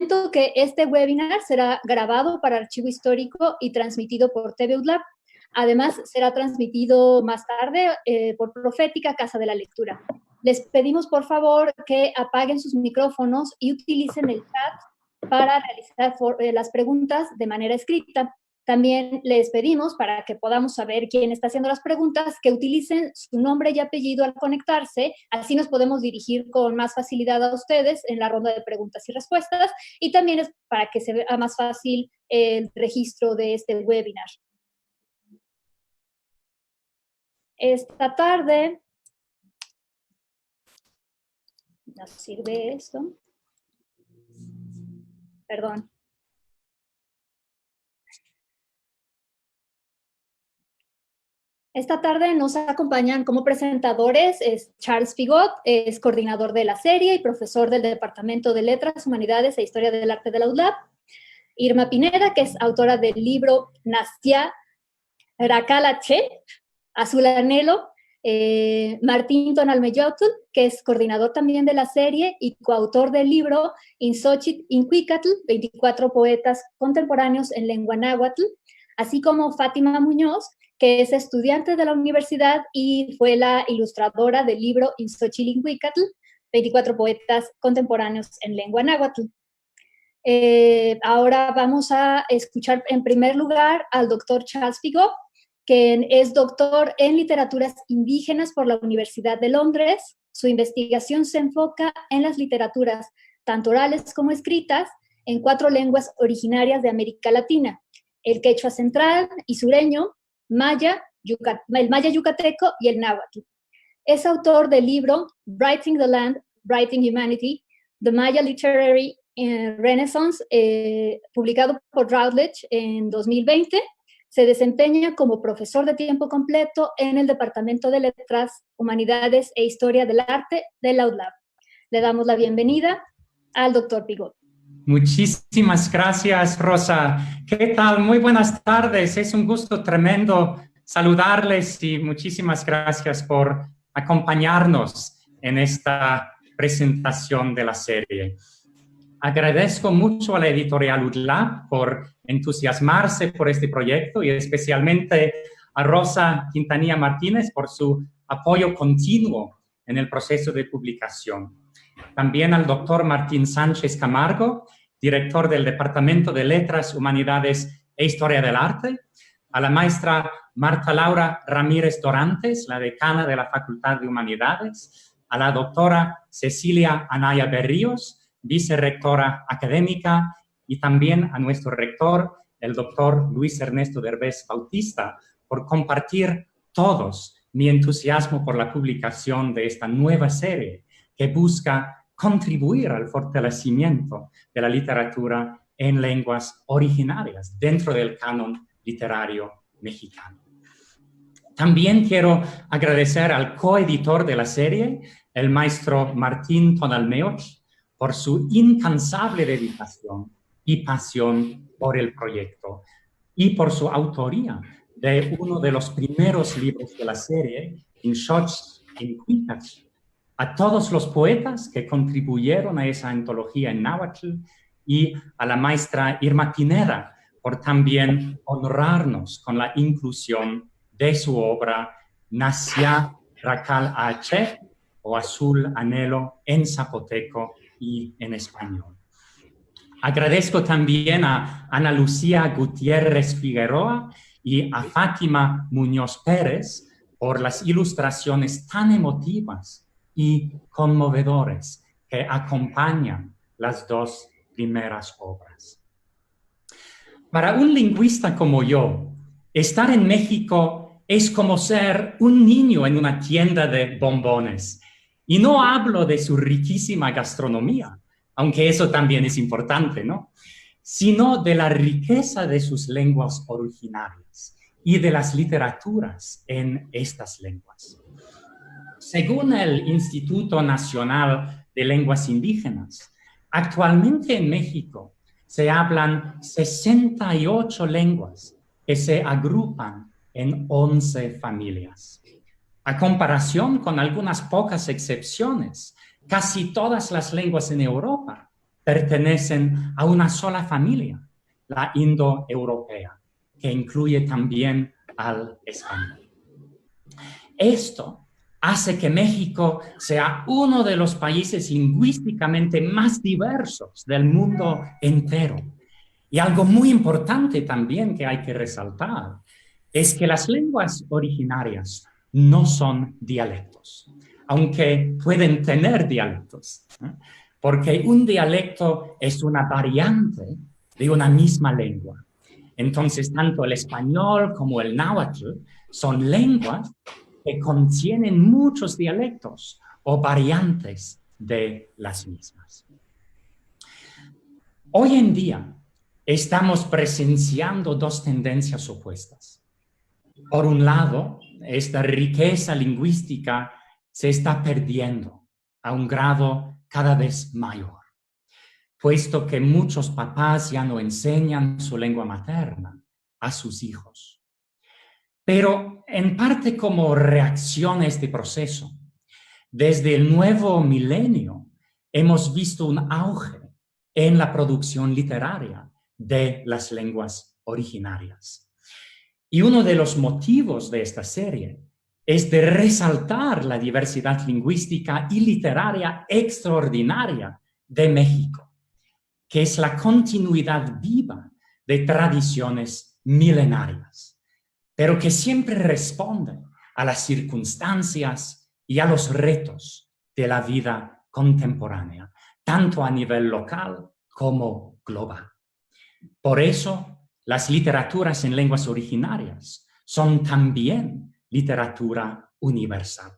comento que este webinar será grabado para archivo histórico y transmitido por TV UDLAB. Además, será transmitido más tarde por Profética, Casa de la Lectura. Les pedimos, por favor, que apaguen sus micrófonos y utilicen el chat para realizar las preguntas de manera escrita. También les pedimos, para que podamos saber quién está haciendo las preguntas, que utilicen su nombre y apellido al conectarse, así nos podemos dirigir con más facilidad a ustedes en la ronda de preguntas y respuestas, y también es para que se vea más fácil el registro de este webinar. Esta tarde, ¿nos sirve esto? Perdón. Esta tarde nos acompañan como presentadores Charles Pigot, es coordinador de la serie y profesor del Departamento de Letras, Humanidades e Historia del Arte de la UDLAB. Irma Pineda, que es autora del libro Nastia Rakalache, Azul Anhelo. Martín Tonalmeyotl, que es coordinador también de la serie y coautor del libro Insochit Incuicatl, 24 poetas contemporáneos en lengua náhuatl, así como Fátima Muñoz, que es estudiante de la universidad y fue la ilustradora del libro Insochilincuicatl, 24 poetas contemporáneos en lengua náhuatl. Ahora vamos a escuchar en primer lugar al doctor Charles Pigot, que es doctor en literaturas indígenas por la Universidad de Londres. Su investigación se enfoca en las literaturas, tanto orales como escritas, en 4 lenguas originarias de América Latina: el quechua central y sureño, el maya yucateco y el náhuatl. Es autor del libro Writing the Land, Writing Humanity, The Maya Literary Renaissance, publicado por Routledge en 2020. Se desempeña como profesor de tiempo completo en el Departamento de Letras, Humanidades e Historia del Arte de la UDLAB. Le damos la bienvenida al doctor Pigot. Muchísimas gracias, Rosa. ¿Qué tal? Muy buenas tardes. Es un gusto tremendo saludarles y muchísimas gracias por acompañarnos en esta presentación de la serie. Agradezco mucho a la editorial UDLAB por entusiasmarse por este proyecto y especialmente a Rosa Quintanilla Martínez por su apoyo continuo en el proceso de publicación. También al doctor Martín Sánchez Camargo, director del Departamento de Letras, Humanidades e Historia del Arte, a la maestra Marta Laura Ramírez Dorantes, la decana de la Facultad de Humanidades, a la doctora Cecilia Anaya Berríos, vicerrectora académica, y también a nuestro rector, el doctor Luis Ernesto Derbez Bautista, por compartir todos mi entusiasmo por la publicación de esta nueva serie que busca contribuir al fortalecimiento de la literatura en lenguas originarias dentro del canon literario mexicano. También quiero agradecer al coeditor de la serie, el maestro Martín Tonalmeyotl, por su incansable dedicación y pasión por el proyecto y por su autoría de uno de los primeros libros de la serie, Insochit Incuicatl. A todos los poetas que contribuyeron a esa antología en náhuatl y a la maestra Irma Pineda por también honrarnos con la inclusión de su obra Nastia Rakalache, o Azul Anhelo, en zapoteco y en español. Agradezco también a Ana Lucía Gutiérrez Figueroa y a Fátima Muñoz Pérez por las ilustraciones tan emotivas y conmovedores que acompañan las 2 primeras obras. Para un lingüista como yo, estar en México es como ser un niño en una tienda de bombones. Y no hablo de su riquísima gastronomía, aunque eso también es importante, ¿no? Sino de la riqueza de sus lenguas originarias y de las literaturas en estas lenguas. Según el Instituto Nacional de Lenguas Indígenas, actualmente en México se hablan 68 lenguas que se agrupan en 11 familias. A comparación con algunas pocas excepciones, casi todas las lenguas en Europa pertenecen a una sola familia, la indoeuropea, que incluye también al español. Esto hace que México sea uno de los países lingüísticamente más diversos del mundo entero. Y algo muy importante también que hay que resaltar es que las lenguas originarias no son dialectos, aunque pueden tener dialectos, ¿eh? Porque un dialecto es una variante de una misma lengua. Entonces, tanto el español como el náhuatl son lenguas que contienen muchos dialectos o variantes de las mismas. Hoy en día estamos presenciando dos tendencias opuestas. Por un lado, esta riqueza lingüística se está perdiendo a un grado cada vez mayor, puesto que muchos papás ya no enseñan su lengua materna a sus hijos. Pero en parte como reacción a este proceso, desde el nuevo milenio hemos visto un auge en la producción literaria de las lenguas originarias. Y uno de los motivos de esta serie es de resaltar la diversidad lingüística y literaria extraordinaria de México, que es la continuidad viva de tradiciones milenarias, pero que siempre responde a las circunstancias y a los retos de la vida contemporánea, tanto a nivel local como global. Por eso, las literaturas en lenguas originarias son también literatura universal.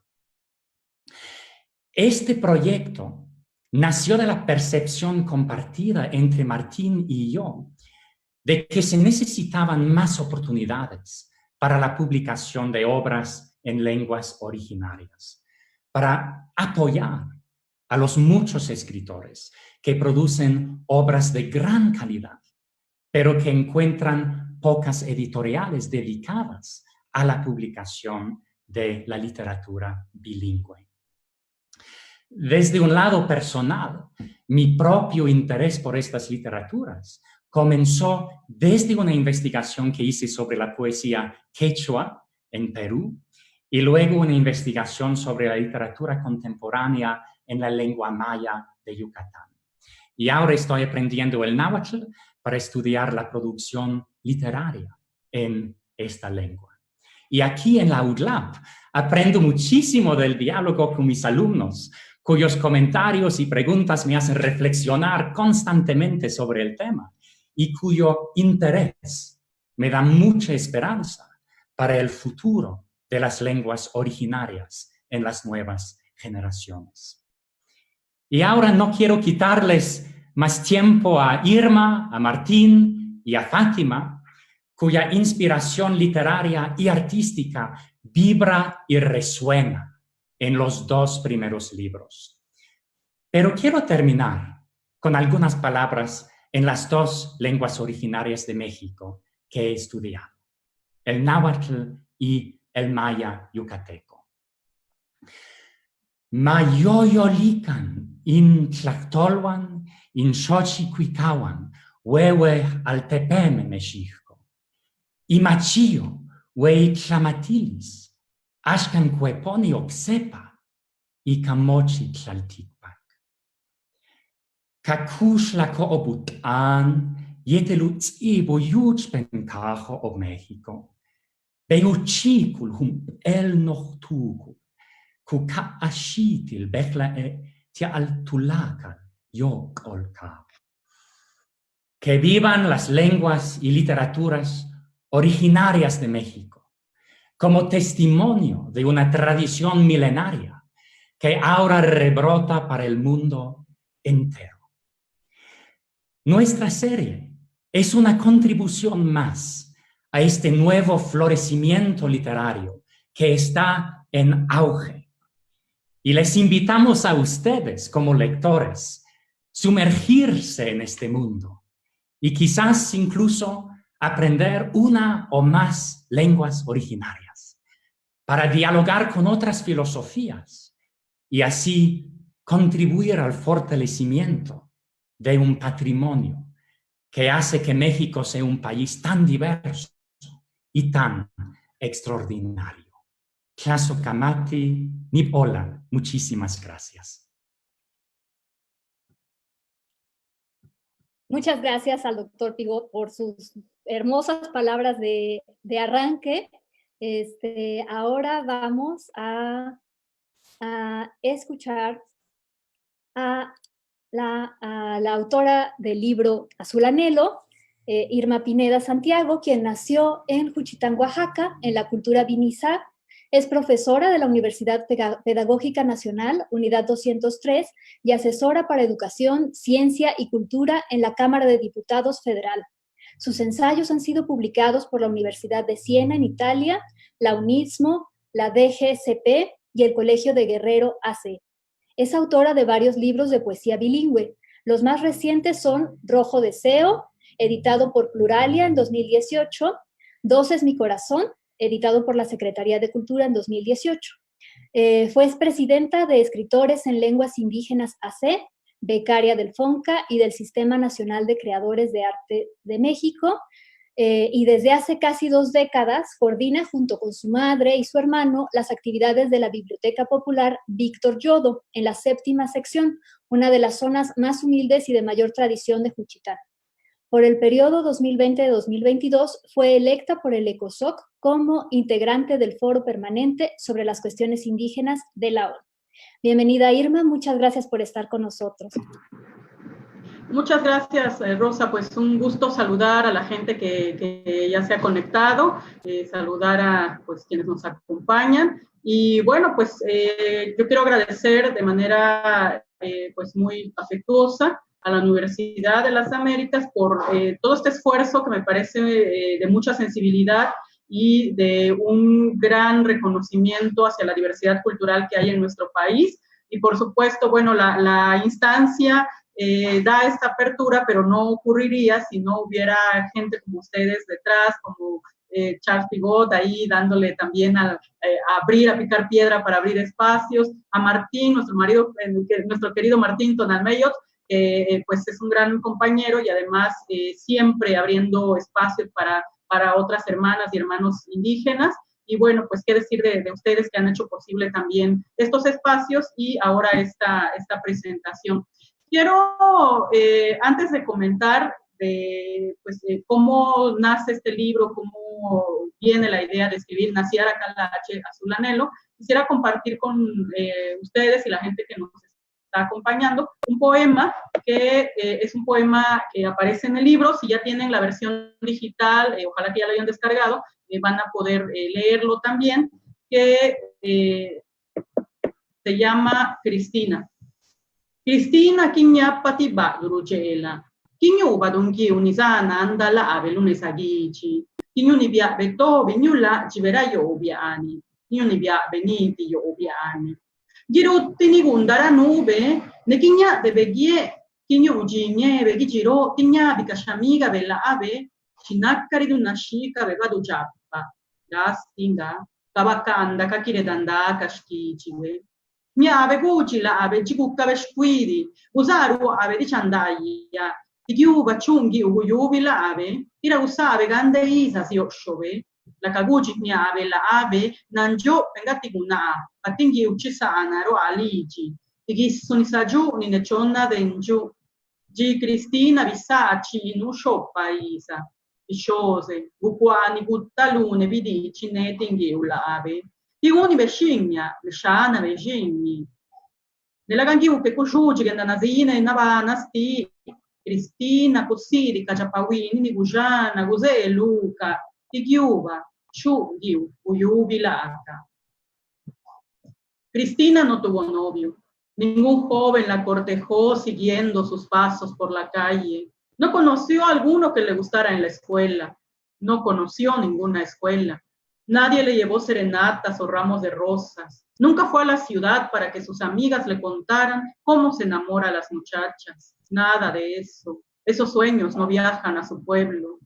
Este proyecto nació de la percepción compartida entre Martín y yo de que se necesitaban más oportunidades para la publicación de obras en lenguas originarias, para apoyar a los muchos escritores que producen obras de gran calidad, pero que encuentran pocas editoriales dedicadas a la publicación de la literatura bilingüe. Desde un lado personal, mi propio interés por estas literaturas comenzó desde una investigación que hice sobre la poesía quechua en Perú y luego una investigación sobre la literatura contemporánea en la lengua maya de Yucatán. Y ahora estoy aprendiendo el náhuatl para estudiar la producción literaria en esta lengua. Y aquí en la UDLAP aprendo muchísimo del diálogo con mis alumnos, cuyos comentarios y preguntas me hacen reflexionar constantemente sobre el tema y cuyo interés me da mucha esperanza para el futuro de las lenguas originarias en las nuevas generaciones. Y ahora no quiero quitarles más tiempo a Irma, a Martín y a Fátima, cuya inspiración literaria y artística vibra y resuena en los dos primeros libros. Pero quiero terminar con algunas palabras en las dos lenguas originarias de México que he estudiado, el náhuatl y el maya yucateco. Mayoyolican in Tlactolhuan, in Xochicuicahuan, huehue altepeme Mexico. Y machillo, huey tlamatilis, axcan cueponi oxepa, y camochi tlalticpac. Cacush la coobutan, yetelutzibo yuchpencajo o México. Beuchicul hum el noctugu, cuca ashitil becla tia altulaca yok olca. Que vivan las lenguas y literaturas originarias de México, como testimonio de una tradición milenaria que ahora rebrota para el mundo entero. Nuestra serie es una contribución más a este nuevo florecimiento literario que está en auge. Y les invitamos a ustedes, como lectores, sumergirse en este mundo y quizás incluso aprender una o más lenguas originarias para dialogar con otras filosofías y así contribuir al fortalecimiento de un patrimonio que hace que México sea un país tan diverso y tan extraordinario. Claso Kamati, Nipola, muchísimas gracias. Muchas gracias al doctor Pigot por sus hermosas palabras de arranque. Ahora vamos a escuchar a la autora del libro Azul Anhelo, Irma Pineda Santiago, quien nació en Juchitán, Oaxaca, en la cultura Vinizá. Es profesora de la Universidad Pedagógica Nacional, Unidad 203, y asesora para Educación, Ciencia y Cultura en la Cámara de Diputados Federal. Sus ensayos han sido publicados por la Universidad de Siena en Italia, la UNISMO, la DGCP y el Colegio de Guerrero AC. Es autora de varios libros de poesía bilingüe. Los más recientes son Rojo Deseo, editado por Pluralia en 2018, Dos es mi corazón, editado por la Secretaría de Cultura en 2018. Fue presidenta de Escritores en Lenguas Indígenas AC, becaria del FONCA y del Sistema Nacional de Creadores de Arte de México, y desde hace casi 2 décadas coordina junto con su madre y su hermano las actividades de la Biblioteca Popular Víctor Yodo en la 7ª sección, una de las zonas más humildes y de mayor tradición de Juchitán. Por el periodo 2020-2022 fue electa por el ECOSOC como integrante del Foro Permanente sobre las Cuestiones Indígenas de la ONU. Bienvenida, Irma, muchas gracias por estar con nosotros. Muchas gracias, Rosa. Pues un gusto saludar a la gente que ya se ha conectado, saludar a pues, quienes nos acompañan. Y bueno, pues yo quiero agradecer de manera pues muy afectuosa a la Universidad de las Américas por todo este esfuerzo que me parece de mucha sensibilidad y de un gran reconocimiento hacia la diversidad cultural que hay en nuestro país. Y por supuesto, bueno, la instancia da esta apertura, pero no ocurriría si no hubiera gente como ustedes detrás, como Charles Pigot ahí dándole también a abrir, a picar piedra para abrir espacios, a Martín, nuestro querido Martín Tonalmeyot, pues es un gran compañero y además siempre abriendo espacios para otras hermanas y hermanos indígenas. Y bueno, pues qué decir de ustedes que han hecho posible también estos espacios y ahora esta presentación. Quiero, antes de comentar cómo nace este libro, cómo viene la idea de escribir Naciara Calache Azul Anhelo, quisiera compartir con ustedes y la gente que nos está acompañando un poema que es un poema que aparece en el libro. Si ya tienen la versión digital, ojalá que ya lo hayan descargado, van a poder leerlo también, que se llama Cristina. Cristina kinyapati badrucela. Kinyu badunki unisana andala avelune sagici. Kinyu nibia beto vinyula civera yo obiani. Kinyu nibia beniti yo obiani. Girutti ni gundara nube, ne kinya de begie, kinyu ujinye begijiro, kinya bikashamiga bella ave, chinakari dunashika bevadu jappa. Gastinga, kabakanda kakire danda kashkichiwe. Miave cucila ave cicukka vesquidi, usaru ave di ciandaia, di chiuva ciunghi uyuvila ave, tira usave gande isa si osciove, la caguci miave la ave, nanjo pengati guna, patinghi uccisana ro alici, di chi sono sagiuni ne cionna dengiu, gi Cristina visaci in uscio paisa, isciose, buquani buttalune vidici ne tinghiu la ave. I uni bescigna, besciana bescigni. Nella canchiu che cusciuci che nanasina e navana sti, Cristina, così, Caciapawini, Nigugiana, Cosè, Luca, di chiuva, ciù, diu, uyubilata. Cristina no tuvo novio. Ningún joven la cortejó siguiendo sus pasos por la calle. No conoció a alguno que le gustara en la escuela. No conoció ninguna escuela. Nadie le llevó serenatas o ramos de rosas. Nunca fue a la ciudad para que sus amigas le contaran cómo se enamora a las muchachas. Nada de eso. Esos sueños no viajan a su pueblo.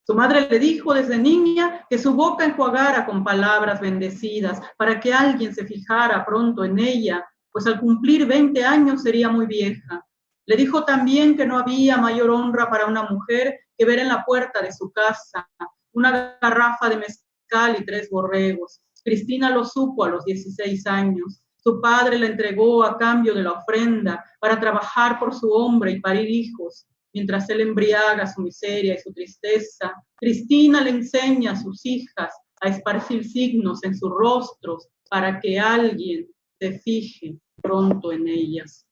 Su madre le dijo desde niña que su boca enjuagara con palabras bendecidas para que alguien se fijara pronto en ella, pues al cumplir 20 años sería muy vieja. Le dijo también que no había mayor honra para una mujer que ver en la puerta de su casa una garrafa de mezcal y 3 borregos. Cristina lo supo a los 16 años. Su padre le entregó a cambio de la ofrenda para trabajar por su hombre y parir hijos. Mientras él embriaga su miseria y su tristeza, Cristina le enseña a sus hijas a esparcir signos en sus rostros para que alguien se fije pronto en ellas.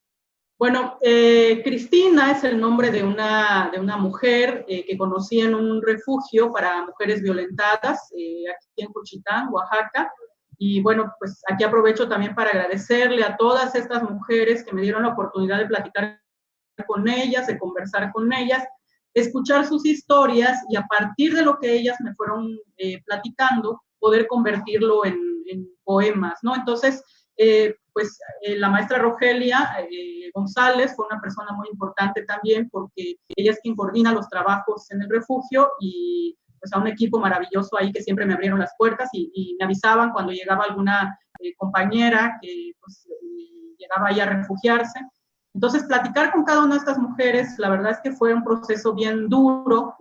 Bueno, Cristina es el nombre de una mujer que conocí en un refugio para mujeres violentadas, aquí en Juchitán, Oaxaca. Y bueno, pues aquí aprovecho también para agradecerle a todas estas mujeres que me dieron la oportunidad de platicar con ellas, de conversar con ellas, escuchar sus historias y a partir de lo que ellas me fueron platicando, poder convertirlo en poemas, ¿no? Entonces, la maestra Rogelia González fue una persona muy importante también porque ella es quien coordina los trabajos en el refugio y pues a un equipo maravilloso ahí que siempre me abrieron las puertas y me avisaban cuando llegaba alguna compañera que pues, llegaba ahí a refugiarse. Entonces, platicar con cada una de estas mujeres, la verdad es que fue un proceso bien duro,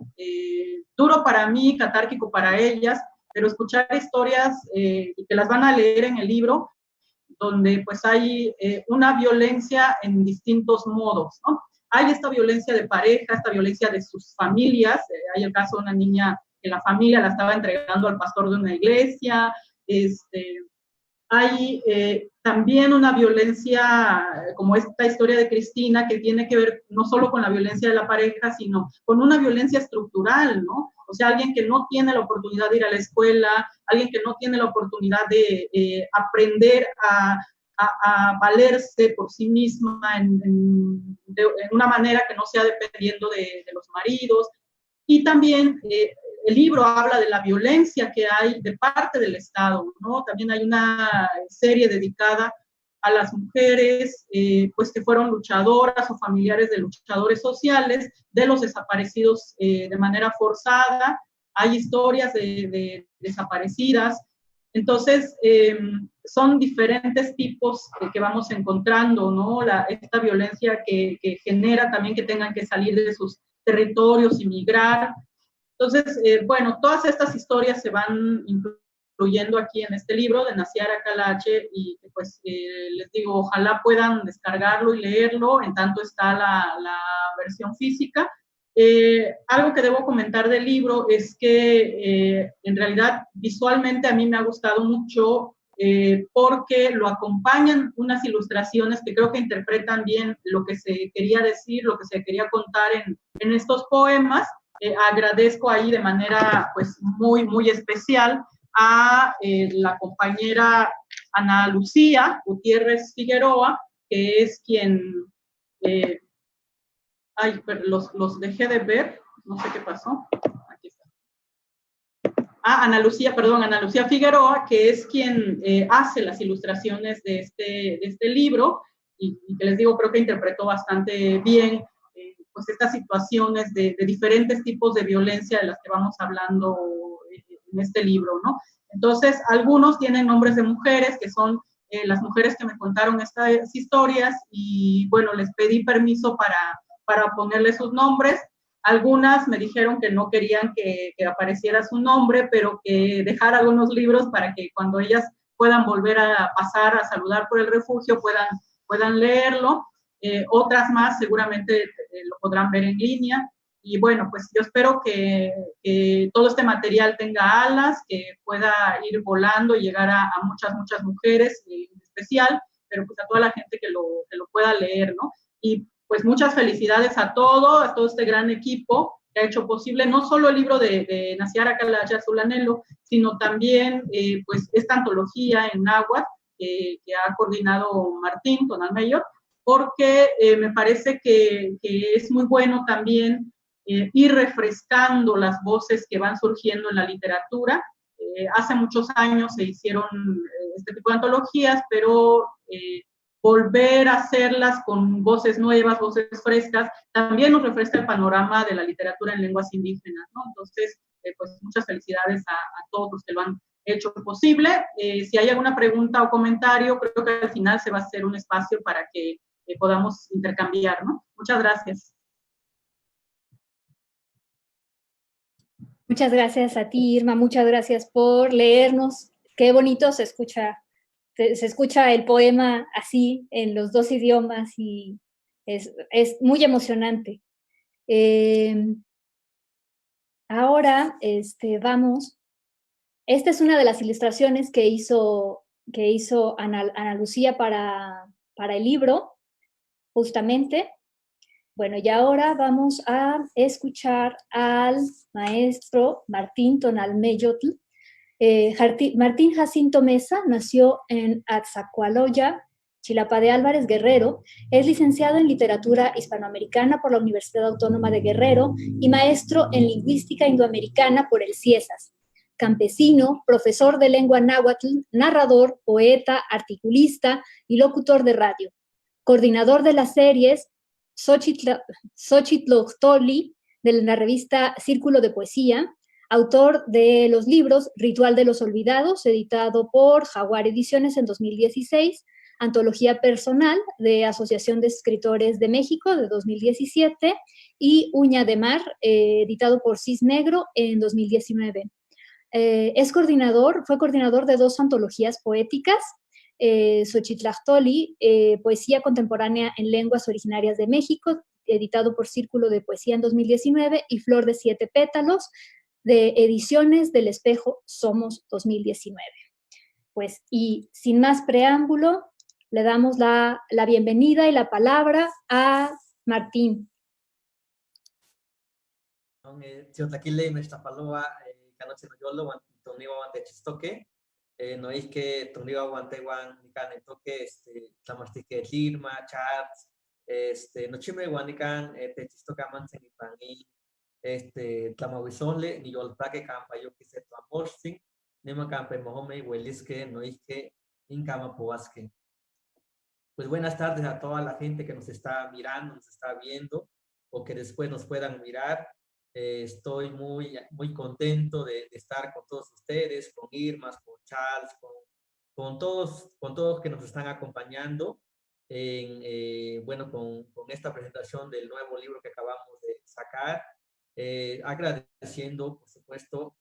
duro para mí, catárquico para ellas, pero escuchar historias que las van a leer en el libro, donde pues hay una violencia en distintos modos, ¿no? Hay esta violencia de pareja, esta violencia de sus familias, hay el caso de una niña que la familia la estaba entregando al pastor de una iglesia, hay también una violencia, como esta historia de Cristina, que tiene que ver no solo con la violencia de la pareja, sino con una violencia estructural, ¿no? O sea, alguien que no tiene la oportunidad de ir a la escuela, alguien que no tiene la oportunidad de aprender a valerse por sí misma en una manera que no sea dependiendo de los maridos. Y también el libro habla de la violencia que hay de parte del Estado, ¿no? También hay una serie dedicada a las mujeres, pues que fueron luchadoras o familiares de luchadores sociales, de los desaparecidos de manera forzada. Hay historias de desaparecidas. Entonces, son diferentes tipos que vamos encontrando, ¿no? Esta violencia que genera también que tengan que salir de sus territorios y migrar. Entonces, bueno, todas estas historias se van incluyendo aquí en este libro de Naciara Calache y pues les digo, ojalá puedan descargarlo y leerlo, en tanto está la versión física. Algo que debo comentar del libro es que en realidad visualmente a mí me ha gustado mucho porque lo acompañan unas ilustraciones que creo que interpretan bien lo que se quería decir, lo que se quería contar en estos poemas. Agradezco ahí de manera pues muy, muy especial a la compañera Ana Lucía Gutiérrez Figueroa, que es quien, los dejé de ver, no sé qué pasó, aquí está. Ana Lucía Figueroa, que es quien hace las ilustraciones de este libro, y que les digo, creo que interpretó bastante bien pues estas situaciones de diferentes tipos de violencia de las que vamos hablando en este libro, ¿no? Entonces, algunos tienen nombres de mujeres, que son las mujeres que me contaron estas historias, y bueno, les pedí permiso para ponerle sus nombres. Algunas me dijeron que no querían que apareciera su nombre, pero que dejara algunos libros para que cuando ellas puedan volver a pasar a saludar por el refugio puedan leerlo. Otras más seguramente lo podrán ver en línea. Y bueno, pues yo espero que todo este material tenga alas, que pueda ir volando y llegar a muchas, muchas mujeres en especial, pero pues a toda la gente que lo pueda leer, ¿no? Y pues muchas felicidades a todo este gran equipo que ha hecho posible no solo el libro de Naciara Calache Azul Anhelo, sino también pues esta antología en náhuatl que ha coordinado Martín Tonalmeyor, porque me parece que es muy bueno también ir refrescando las voces que van surgiendo en la literatura. Hace muchos años se hicieron este tipo de antologías, pero volver a hacerlas con voces nuevas, voces frescas, también nos refresca el panorama de la literatura en lenguas indígenas, ¿no? Entonces, pues muchas felicidades a todos los que lo han hecho posible. Si hay alguna pregunta o comentario, creo que al final se va a hacer un espacio para que podamos intercambiar, ¿no? Muchas gracias. Muchas gracias a ti, Irma, muchas gracias por leernos. Qué bonito se escucha el poema así en los dos idiomas y es muy emocionante. Ahora vamos. Esta es una de las ilustraciones que hizo Ana Lucía para el libro, justamente. Bueno, y ahora vamos a escuchar al maestro Martín Tonalmeyotl. Martín Jacinto Mesa nació en Atzacoaloya, Chilapa de Álvarez, Guerrero. Es licenciado en Literatura Hispanoamericana por la Universidad Autónoma de Guerrero y maestro en Lingüística Indoamericana por el CIESAS. Campesino, profesor de lengua náhuatl, narrador, poeta, articulista y locutor de radio. Coordinador de las series Xochitlochtoli, de la revista Círculo de Poesía, autor de los libros Ritual de los Olvidados, editado por Jaguar Ediciones en 2016, Antología Personal de Asociación de Escritores de México de 2017 y Uña de Mar, editado por Cis Negro en 2019. Fue coordinador de 2 antologías poéticas, Xochitlachtoli, Poesía Contemporánea en Lenguas Originarias de México, editado por Círculo de Poesía en 2019, y Flor de 7 Pétalos, de Ediciones del Espejo Somos 2019. Pues, y sin más preámbulo, le damos la bienvenida y la palabra a Martín. No es que Toniva Guanteguan, Nican, toque, Tlamastique, Lirma, Chats, no chime Guanican, Techistoca Mansen y Pani, Tlamawizonle, ni Yolpaque Campa, yo quise tu amorcing, Nema Campa, Mohome, Huelisque, no es que Incama Poasque. Pues buenas tardes a toda la gente que nos está mirando, nos está viendo, o que después nos puedan mirar. Estoy muy contento de estar con todos ustedes, con Irma, con Charles, con todos que nos están acompañando con esta presentación del nuevo libro que acabamos de sacar. Agradeciendo, por supuesto,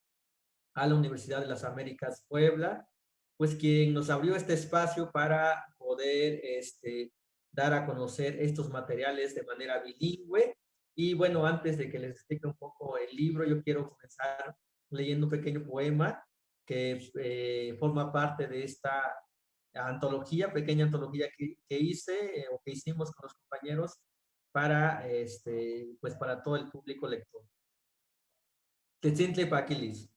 a la Universidad de las Américas Puebla, pues quien nos abrió este espacio para poder dar a conocer estos materiales de manera bilingüe. Y bueno, antes de que les explique un poco el libro, yo quiero comenzar leyendo un pequeño poema que forma parte de esta pequeña antología que hice o que hicimos con los compañeros para, pues para todo el público lector. Tetzintle Paquilis.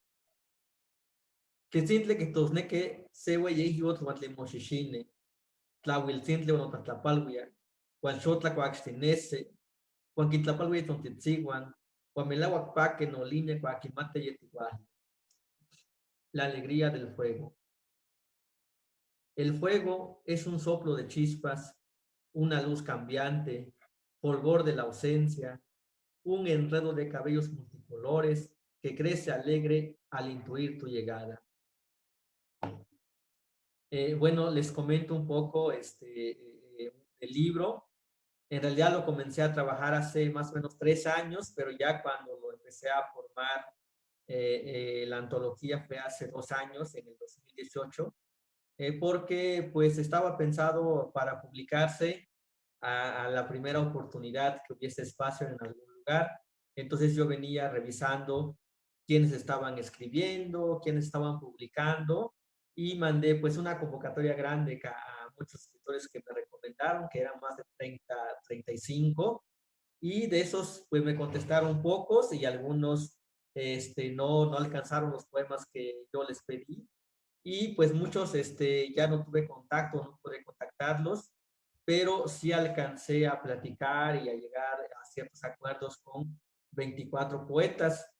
Tetzintle que tosneque sewe yehiot huatle moshishine. Tlahuiltzintle onotatlapalhuia. Huanchotla coaxtinese. Juan Quitlapalhui Tontitziguan, Juan Melawak Paque no línea Coaquimate Yetiguaje. La alegría del fuego. El fuego es un soplo de chispas, una luz cambiante, fulgor de la ausencia, un enredo de cabellos multicolores que crece alegre al intuir tu llegada. Bueno, les comento un poco el libro. En realidad lo comencé a trabajar hace más o menos 3 años, pero ya cuando lo empecé a formar, la antología fue hace 2 años, en el 2018, porque pues estaba pensado para publicarse a la primera oportunidad que hubiese espacio en algún lugar. Entonces yo venía revisando quiénes estaban escribiendo, quiénes estaban publicando, y mandé pues una convocatoria grande a muchos escritores que me recomendaron, que eran más de 35, y de esos pues me contestaron pocos y algunos no alcanzaron los poemas que yo les pedí, y pues muchos ya no tuve contacto, no pude contactarlos, pero sí alcancé a platicar y a llegar a ciertos acuerdos con 24 poetas.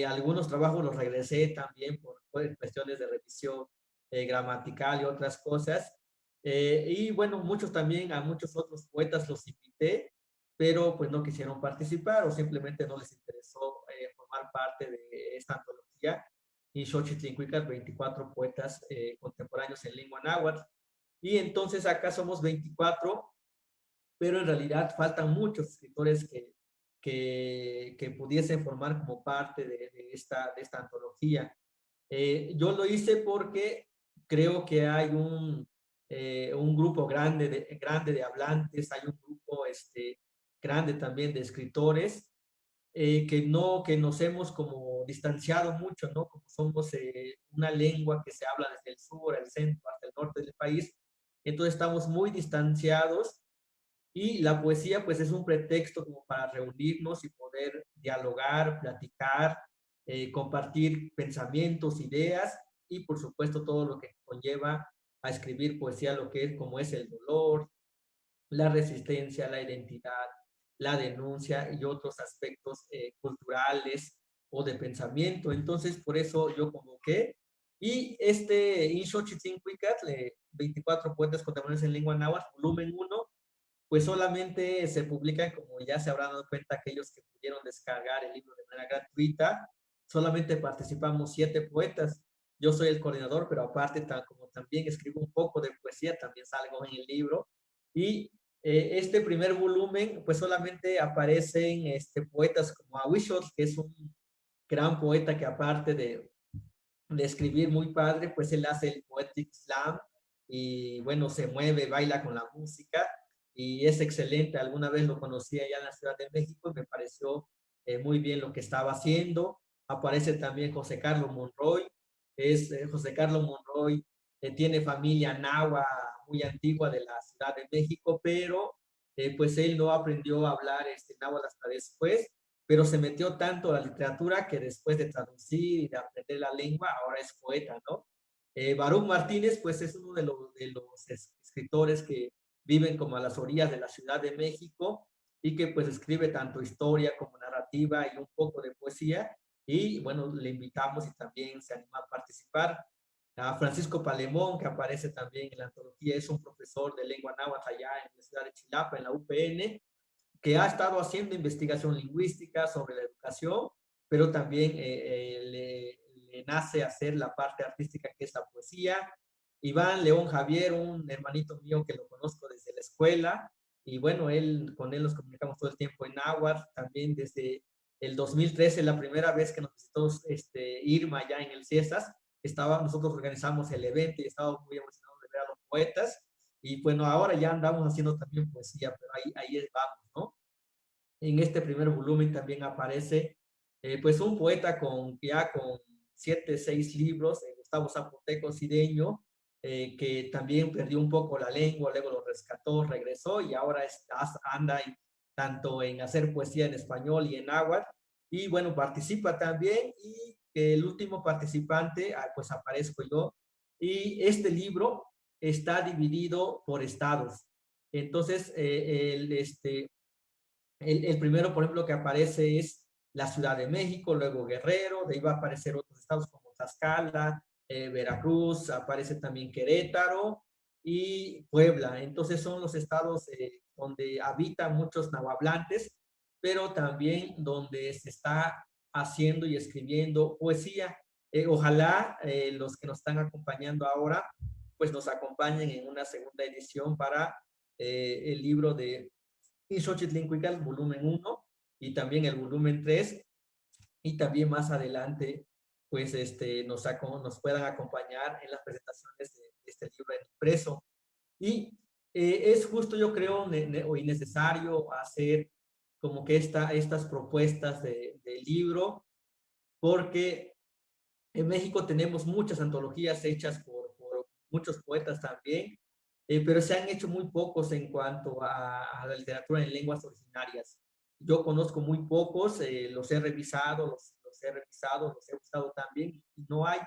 Algunos trabajos los regresé también por cuestiones de revisión gramatical y otras cosas. Y bueno, a muchos otros poetas los invité, pero pues no quisieron participar o simplemente no les interesó formar parte de esta antología. Y Xochitlincuicas, 24 poetas contemporáneos en lengua náhuatl. Y entonces acá somos 24 pero en realidad faltan muchos escritores que pudiesen formar como parte de esta antología. Yo lo hice porque creo que hay un grupo grande de hablantes, hay un grupo grande también de escritores que nos hemos como distanciado mucho, ¿no? Como somos una lengua que se habla desde el sur, el centro, hasta el norte del país, entonces estamos muy distanciados y la poesía pues es un pretexto como para reunirnos y poder dialogar, platicar, compartir pensamientos, ideas y por supuesto todo lo que conlleva a escribir poesía, lo que es como es el dolor, la resistencia, la identidad, la denuncia y otros aspectos culturales o de pensamiento. Entonces, por eso yo convoqué. Y Inxochitzincuicatl, 24 poetas contemporáneos en lengua náhuatl, volumen 1, pues solamente se publica, como ya se habrán dado cuenta aquellos que pudieron descargar el libro de manera gratuita, solamente participamos 7 poetas. Yo soy el coordinador, pero aparte, como también escribo un poco de poesía, también salgo en el libro. Y este primer volumen, pues solamente aparecen poetas como Awishot, que es un gran poeta que aparte de escribir muy padre, pues él hace el Poetic Slam y bueno, se mueve, baila con la música y es excelente. Alguna vez lo conocí allá en la Ciudad de México y me pareció muy bien lo que estaba haciendo. Aparece también José Carlos Monroy. José Carlos Monroy tiene familia nahua muy antigua de la Ciudad de México, pero pues él no aprendió a hablar náhuatl hasta después, pero se metió tanto a la literatura que después de traducir y de aprender la lengua, ahora es poeta, ¿no? Baruch Martínez, pues es uno de los escritores que viven como a las orillas de la Ciudad de México y que pues escribe tanto historia como narrativa y un poco de poesía. Y bueno, le invitamos y también se anima a participar. A Francisco Palemón, que aparece también en la antología, es un profesor de lengua náhuatl allá en la ciudad de Chilapa, en la UPN, que ha estado haciendo investigación lingüística sobre la educación, pero también le nace hacer la parte artística que es la poesía. Iván León Javier, un hermanito mío que lo conozco desde la escuela, y bueno, con él nos comunicamos todo el tiempo en náhuatl, también desde el 2013, la primera vez que nos visitó Irma ya en el CIESAS, nosotros organizamos el evento y estábamos muy emocionados de ver a los poetas, y bueno, ahora ya andamos haciendo también poesía, pero ahí vamos, ¿no? En este primer volumen también aparece pues un poeta ya con 7, 6 libros, Gustavo Zapoteco Cideño, que también perdió un poco la lengua, luego lo rescató, regresó y ahora anda tanto en hacer poesía en español y en náhuatl. Y bueno, participa también y el último participante, pues aparezco yo. Y este libro está dividido por estados. Entonces, el primero, por ejemplo, que aparece es la Ciudad de México, luego Guerrero, de ahí va a aparecer otros estados como Tlaxcala, Veracruz, aparece también Querétaro y Puebla. Entonces son los estados donde habitan muchos nahuablantes, pero también donde se está haciendo y escribiendo poesía. Ojalá los que nos están acompañando ahora, pues nos acompañen en una segunda edición para el libro de Xochitlincuical, volumen 1, y también el volumen 3, y también más adelante, pues nos puedan acompañar en las presentaciones de este libro en impreso. Y es justo, yo creo, hoy necesario hacer como que estas propuestas de libro, porque en México tenemos muchas antologías hechas por muchos poetas también, pero se han hecho muy pocos en cuanto a la literatura en lenguas originarias. Yo conozco muy pocos, los he revisado, los he buscado también y no hay.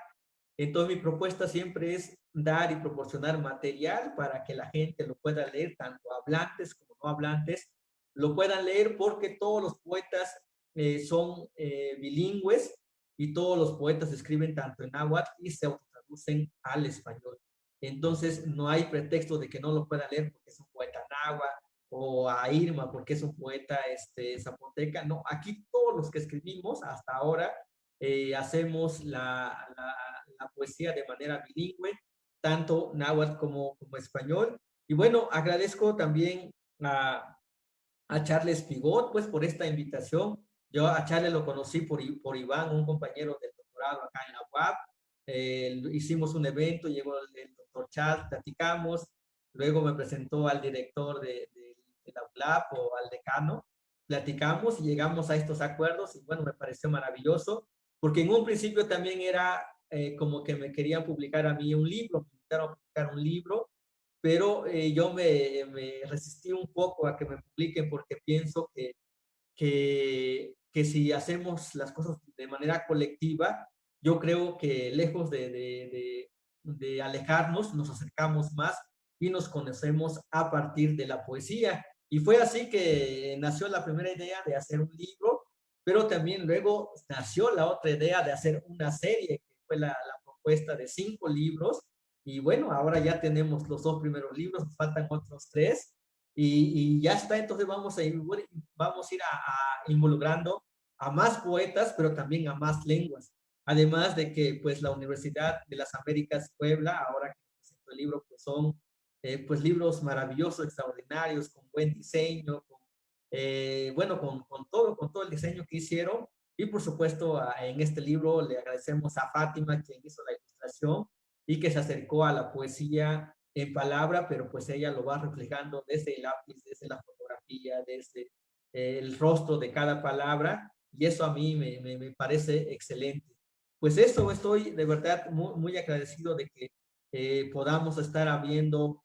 Entonces mi propuesta siempre es dar y proporcionar material para que la gente lo pueda leer, tanto hablantes como no hablantes, lo puedan leer porque todos los poetas son bilingües y todos los poetas escriben tanto en náhuatl y se autotraducen al español. Entonces, no hay pretexto de que no lo pueda leer porque es un poeta náhuatl o a Irma porque es un poeta zapoteca. No, aquí todos los que escribimos hasta ahora hacemos la poesía de manera bilingüe, tanto náhuatl como español. Y bueno, agradezco también a Charles Pigot, pues por esta invitación. Yo a Charles lo conocí por Iván, un compañero del doctorado acá en la UAP. Hicimos un evento, llegó el doctor Charles, platicamos, luego me presentó al director de la ULAP o al decano, platicamos y llegamos a estos acuerdos y bueno, me pareció maravilloso, porque en un principio también era como que me querían publicar a mí un libro, me invitaron a publicar un libro, pero yo me resistí un poco a que me publiquen porque pienso que si hacemos las cosas de manera colectiva, yo creo que lejos de alejarnos, nos acercamos más y nos conocemos a partir de la poesía. Y fue así que nació la primera idea de hacer un libro, pero también luego nació la otra idea de hacer una serie, que fue la propuesta de 5 libros. Y bueno, ahora ya tenemos los 2 primeros libros, nos faltan otros 3 y ya está. Entonces vamos a ir involucrando a más poetas, pero también a más lenguas. Además de que pues la Universidad de las Américas Puebla, ahora que presento el libro, pues son pues libros maravillosos, extraordinarios, con buen diseño, bueno, con todo el diseño que hicieron. Y por supuesto, en este libro le agradecemos a Fátima, quien hizo la ilustración y que se acercó a la poesía en palabra, pero pues ella lo va reflejando desde el lápiz, desde la fotografía, desde el rostro de cada palabra, y eso a mí me parece excelente. Pues eso, estoy de verdad muy, muy agradecido de que podamos estar abriendo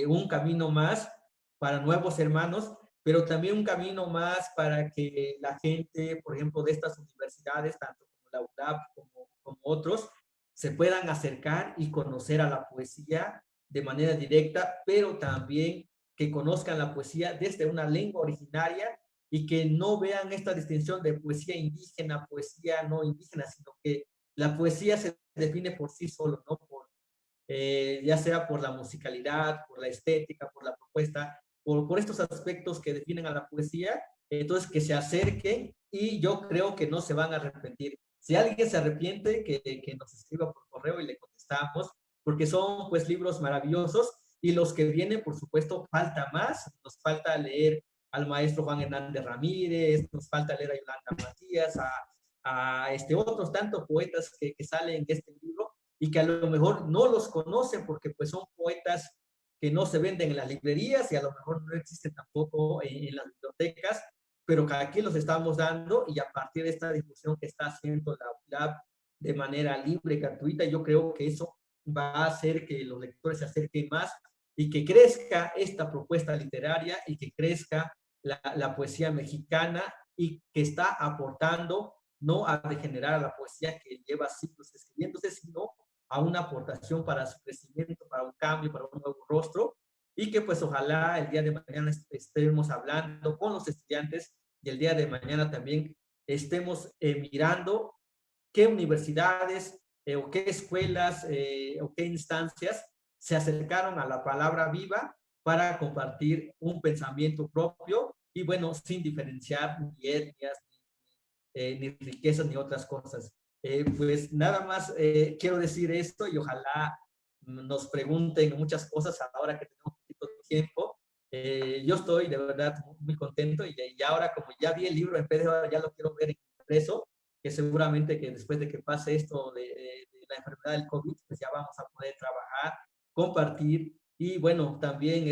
un camino más para nuevos hermanos, pero también un camino más para que la gente, por ejemplo, de estas universidades, tanto como la ULAP como otros, se puedan acercar y conocer a la poesía de manera directa, pero también que conozcan la poesía desde una lengua originaria y que no vean esta distinción de poesía indígena, poesía no indígena, sino que la poesía se define por sí solo, ¿no? Ya sea por la musicalidad, por la estética, por la propuesta, por estos aspectos que definen a la poesía. Entonces que se acerquen y yo creo que no se van a arrepentir. Si alguien se arrepiente, que nos escriba por correo y le contestamos, porque son pues libros maravillosos y los que vienen, por supuesto, falta más. Nos falta leer al maestro Juan Hernández Ramírez, nos falta leer a Yolanda Matías, a otros tantos poetas que salen en este libro y que a lo mejor no los conocen porque pues son poetas que no se venden en las librerías y a lo mejor no existen tampoco en las bibliotecas, pero que aquí los estamos dando y a partir de esta difusión que está haciendo la ULAB de manera libre y gratuita, yo creo que eso va a hacer que los lectores se acerquen más y que crezca esta propuesta literaria y que crezca la poesía mexicana y que está aportando no a degenerar a la poesía que lleva siglos escribiéndose, sino a una aportación para su crecimiento, para un cambio, para un nuevo rostro, y que pues ojalá el día de mañana estemos hablando con los estudiantes y el día de mañana también estemos mirando qué universidades o qué escuelas o qué instancias se acercaron a la palabra viva para compartir un pensamiento propio y bueno, sin diferenciar ni etnias, ni riquezas, ni otras cosas. Pues nada más quiero decir esto y ojalá nos pregunten muchas cosas ahora que tenemos un poquito de tiempo. Yo estoy de verdad muy contento y ahora como ya vi el libro en PDF, ahora ya lo quiero ver impreso, que seguramente que después de que pase esto de la enfermedad del COVID, pues ya vamos a poder trabajar, compartir y bueno, también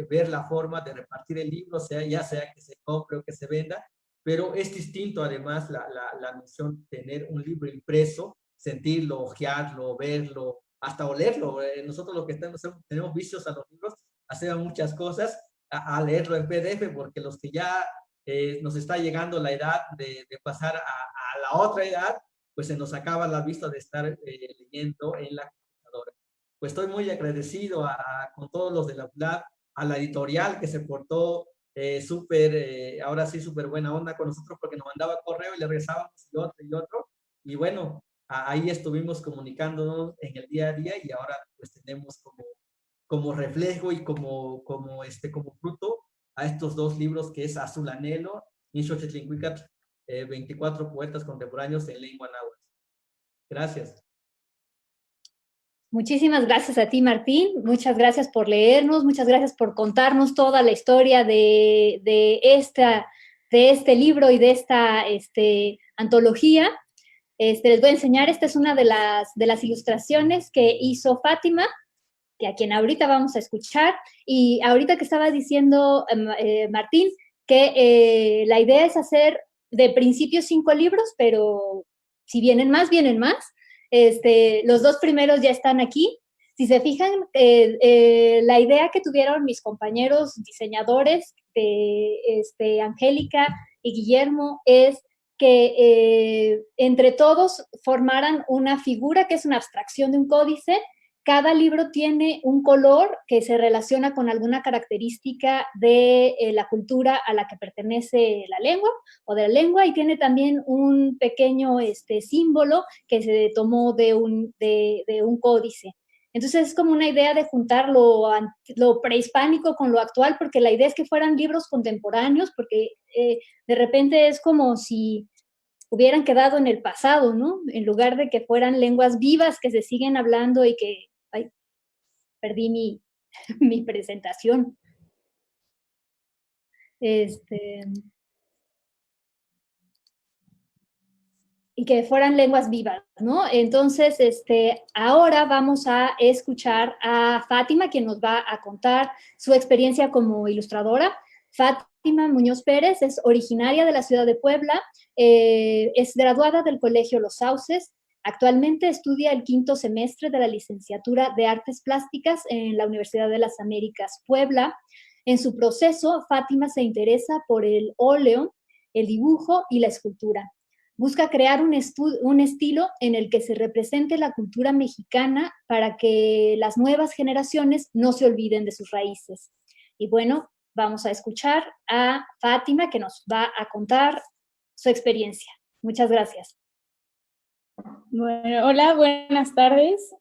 ver la forma de repartir el libro, ya sea que se compre o que se venda, pero es distinto además la noción de tener un libro impreso, sentirlo, hojearlo, verlo, hasta olerlo. Nosotros los que tenemos vicios a los libros, hacemos muchas cosas a leerlo en PDF, porque los que ya nos está llegando la edad de pasar a la otra edad, pues se nos acaba la vista de estar leyendo en la computadora. Pues estoy muy agradecido con todos los de la ULAB, a la editorial que se portó ahora sí, súper buena onda con nosotros porque nos mandaba correo y le regresábamos y otro. Y bueno, ahí estuvimos comunicándonos en el día a día y ahora pues tenemos como reflejo y como fruto a estos 2 libros que es Azul Anhelo y Xochitlincuicat, 24 poetas contemporáneos en lengua náhuatl. Gracias. Muchísimas gracias a ti, Martín. Muchas gracias por leernos, muchas gracias por contarnos toda la historia de este libro y de esta antología. Les voy a enseñar, esta es una de las ilustraciones que hizo Fátima, que a quien ahorita vamos a escuchar. Y ahorita que estaba diciendo Martín, que la idea es hacer de principio 5 libros, pero si vienen más, vienen más. Los 2 primeros ya están aquí. Si se fijan, la idea que tuvieron mis compañeros diseñadores, Angélica y Guillermo, es que entre todos formaran una figura que es una abstracción de un códice. Cada libro tiene un color que se relaciona con alguna característica de la cultura a la que pertenece la lengua o de la lengua, y tiene también un pequeño símbolo que se tomó de un códice. Entonces es como una idea de juntar lo prehispánico con lo actual, porque la idea es que fueran libros contemporáneos, porque de repente es como si hubieran quedado en el pasado, ¿no? En lugar de que fueran lenguas vivas que se siguen hablando y que... Ay, perdí mi presentación. Y que fueran lenguas vivas, ¿no? Entonces, ahora vamos a escuchar a Fátima, quien nos va a contar su experiencia como ilustradora. Fátima Muñoz Pérez es originaria de la ciudad de Puebla, es graduada del Colegio Los Sauces. Actualmente estudia el 5º semestre de la licenciatura de Artes Plásticas en la Universidad de las Américas, Puebla. En su proceso, Fátima se interesa por el óleo, el dibujo y la escultura. Busca crear un estilo en el que se represente la cultura mexicana para que las nuevas generaciones no se olviden de sus raíces. Y bueno, vamos a escuchar a Fátima, que nos va a contar su experiencia. Muchas gracias. Bueno, hola, buenas tardes.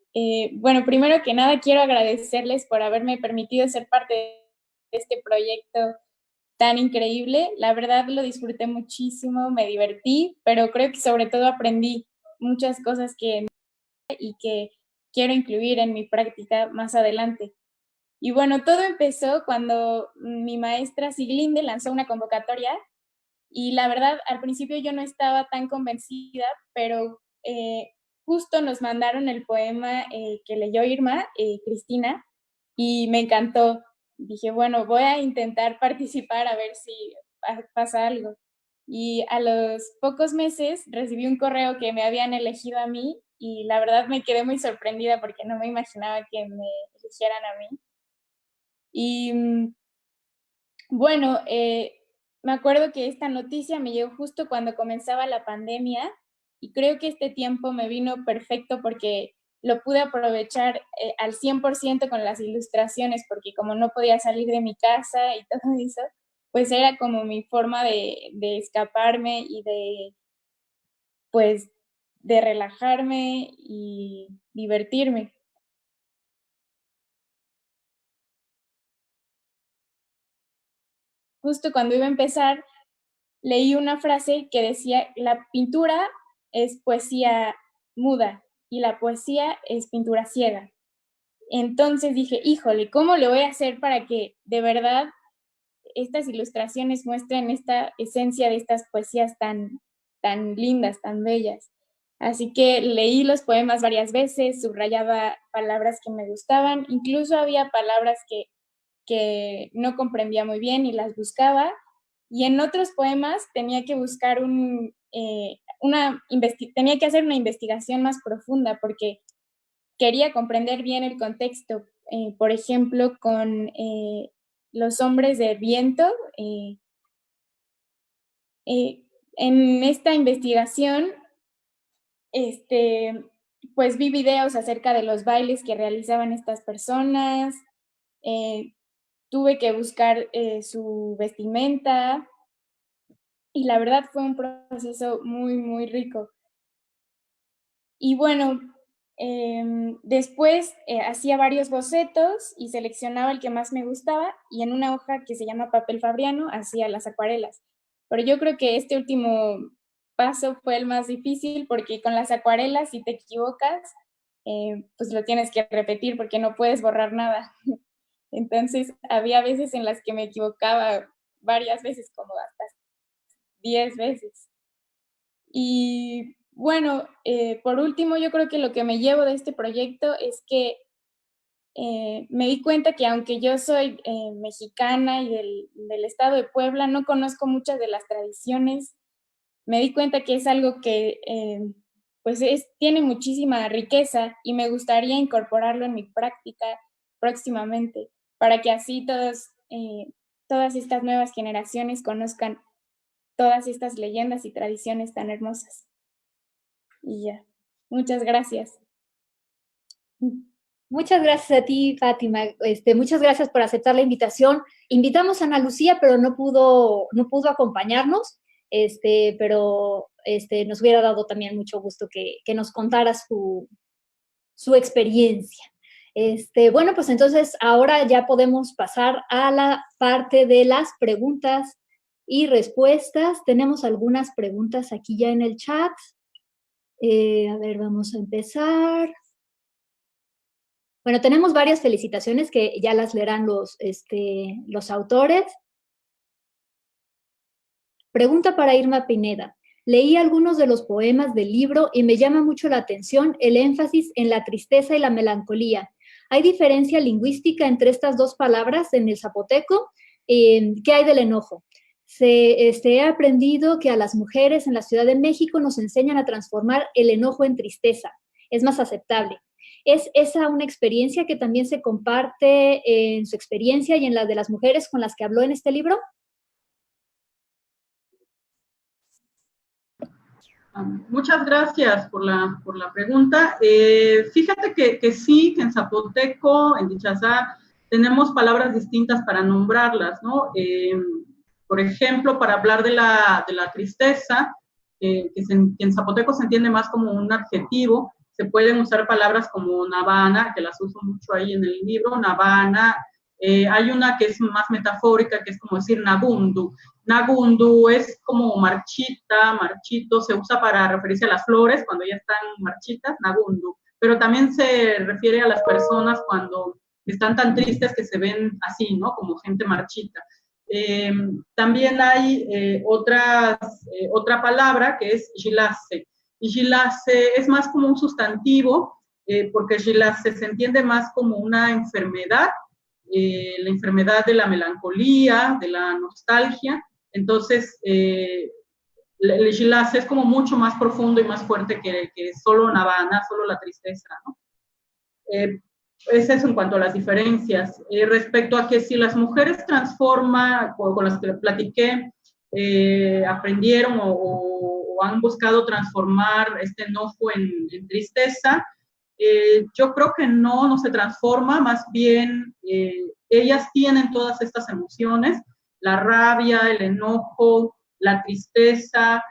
Bueno, primero que nada quiero agradecerles por haberme permitido ser parte de este proyecto tan increíble. La verdad lo disfruté muchísimo, me divertí, pero creo que sobre todo aprendí muchas cosas que quiero incluir en mi práctica más adelante. Y bueno, todo empezó cuando mi maestra Siglinde lanzó una convocatoria y la verdad al principio yo no estaba tan convencida, pero justo nos mandaron el poema que leyó Irma, Cristina, y me encantó. Dije, bueno, voy a intentar participar a ver si pasa algo. Y a los pocos meses recibí un correo que me habían elegido a mí y la verdad me quedé muy sorprendida porque no me imaginaba que me eligieran a mí. Y bueno, me acuerdo que esta noticia me llegó justo cuando comenzaba la pandemia y creo que este tiempo me vino perfecto porque lo pude aprovechar al 100% con las ilustraciones, porque como no podía salir de mi casa y todo eso, pues era como mi forma de escaparme y pues, de relajarme y divertirme. Justo cuando iba a empezar, leí una frase que decía, la pintura es poesía muda y la poesía es pintura ciega. Entonces dije, híjole, ¿cómo le voy a hacer para que de verdad estas ilustraciones muestren esta esencia de estas poesías tan lindas, tan bellas? Así que leí los poemas varias veces, subrayaba palabras que me gustaban, incluso había palabras que no comprendía muy bien y las buscaba. Y en otros poemas tenía que buscar tenía que hacer una investigación más profunda porque quería comprender bien el contexto. Por ejemplo, con Los hombres de viento, en esta investigación, pues vi videos acerca de los bailes que realizaban estas personas, tuve que buscar su vestimenta y la verdad fue un proceso muy, muy rico. Y bueno, después hacía varios bocetos y seleccionaba el que más me gustaba y en una hoja que se llama papel fabriano hacía las acuarelas. Pero yo creo que este último paso fue el más difícil porque con las acuarelas, si te equivocas, pues lo tienes que repetir porque no puedes borrar nada. Entonces, había veces en las que me equivocaba varias veces, como hasta 10 veces. Y bueno, por último, yo creo que lo que me llevo de este proyecto es que me di cuenta que aunque yo soy mexicana y del estado de Puebla, no conozco muchas de las tradiciones. Me di cuenta que es algo que pues tiene muchísima riqueza y me gustaría incorporarlo en mi práctica próximamente, para que así todas estas nuevas generaciones conozcan todas estas leyendas y tradiciones tan hermosas. Y ya, muchas gracias. Muchas gracias a ti, Fátima. Muchas gracias por aceptar la invitación. Invitamos a Ana Lucía, pero no pudo acompañarnos, pero nos hubiera dado también mucho gusto que nos contara su experiencia. Bueno, pues entonces ahora ya podemos pasar a la parte de las preguntas y respuestas. Tenemos algunas preguntas aquí ya en el chat. A ver, vamos a empezar. Bueno, tenemos varias felicitaciones que ya las leerán los autores. Pregunta para Irma Pineda. Leí algunos de los poemas del libro y me llama mucho la atención el énfasis en la tristeza y la melancolía. ¿Hay diferencia lingüística entre estas dos palabras en el zapoteco? ¿Qué hay del enojo? He aprendido que a las mujeres en la Ciudad de México nos enseñan a transformar el enojo en tristeza. Es más aceptable. ¿Es esa una experiencia que también se comparte en su experiencia y en la de las mujeres con las que habló en este libro? Muchas gracias por la pregunta. Fíjate que sí, que en zapoteco, en Dichazá, tenemos palabras distintas para nombrarlas, ¿no? Por ejemplo, para hablar de la tristeza, que en zapoteco se entiende más como un adjetivo, se pueden usar palabras como navana, que las uso mucho ahí en el libro, navana. Hay una que es más metafórica, que es como decir nagundu. Nagundu es como marchita, marchito, se usa para referirse a las flores cuando ya están marchitas, nagundu. Pero también se refiere a las personas cuando están tan tristes que se ven así, ¿no? Como gente marchita. También hay otra palabra que es gilase. Y gilase es más como un sustantivo, porque gilase se entiende más como una enfermedad, la enfermedad de la melancolía, de la nostalgia. Entonces, el gilase es como mucho más profundo y más fuerte que solo navana, solo la tristeza, ¿no? Es eso en cuanto a las diferencias. Respecto a que si las mujeres transforman, con las que platiqué, aprendieron o han buscado transformar este enojo en tristeza, yo creo que no se transforma, más bien ellas tienen todas estas emociones, la rabia, el enojo, la tristeza,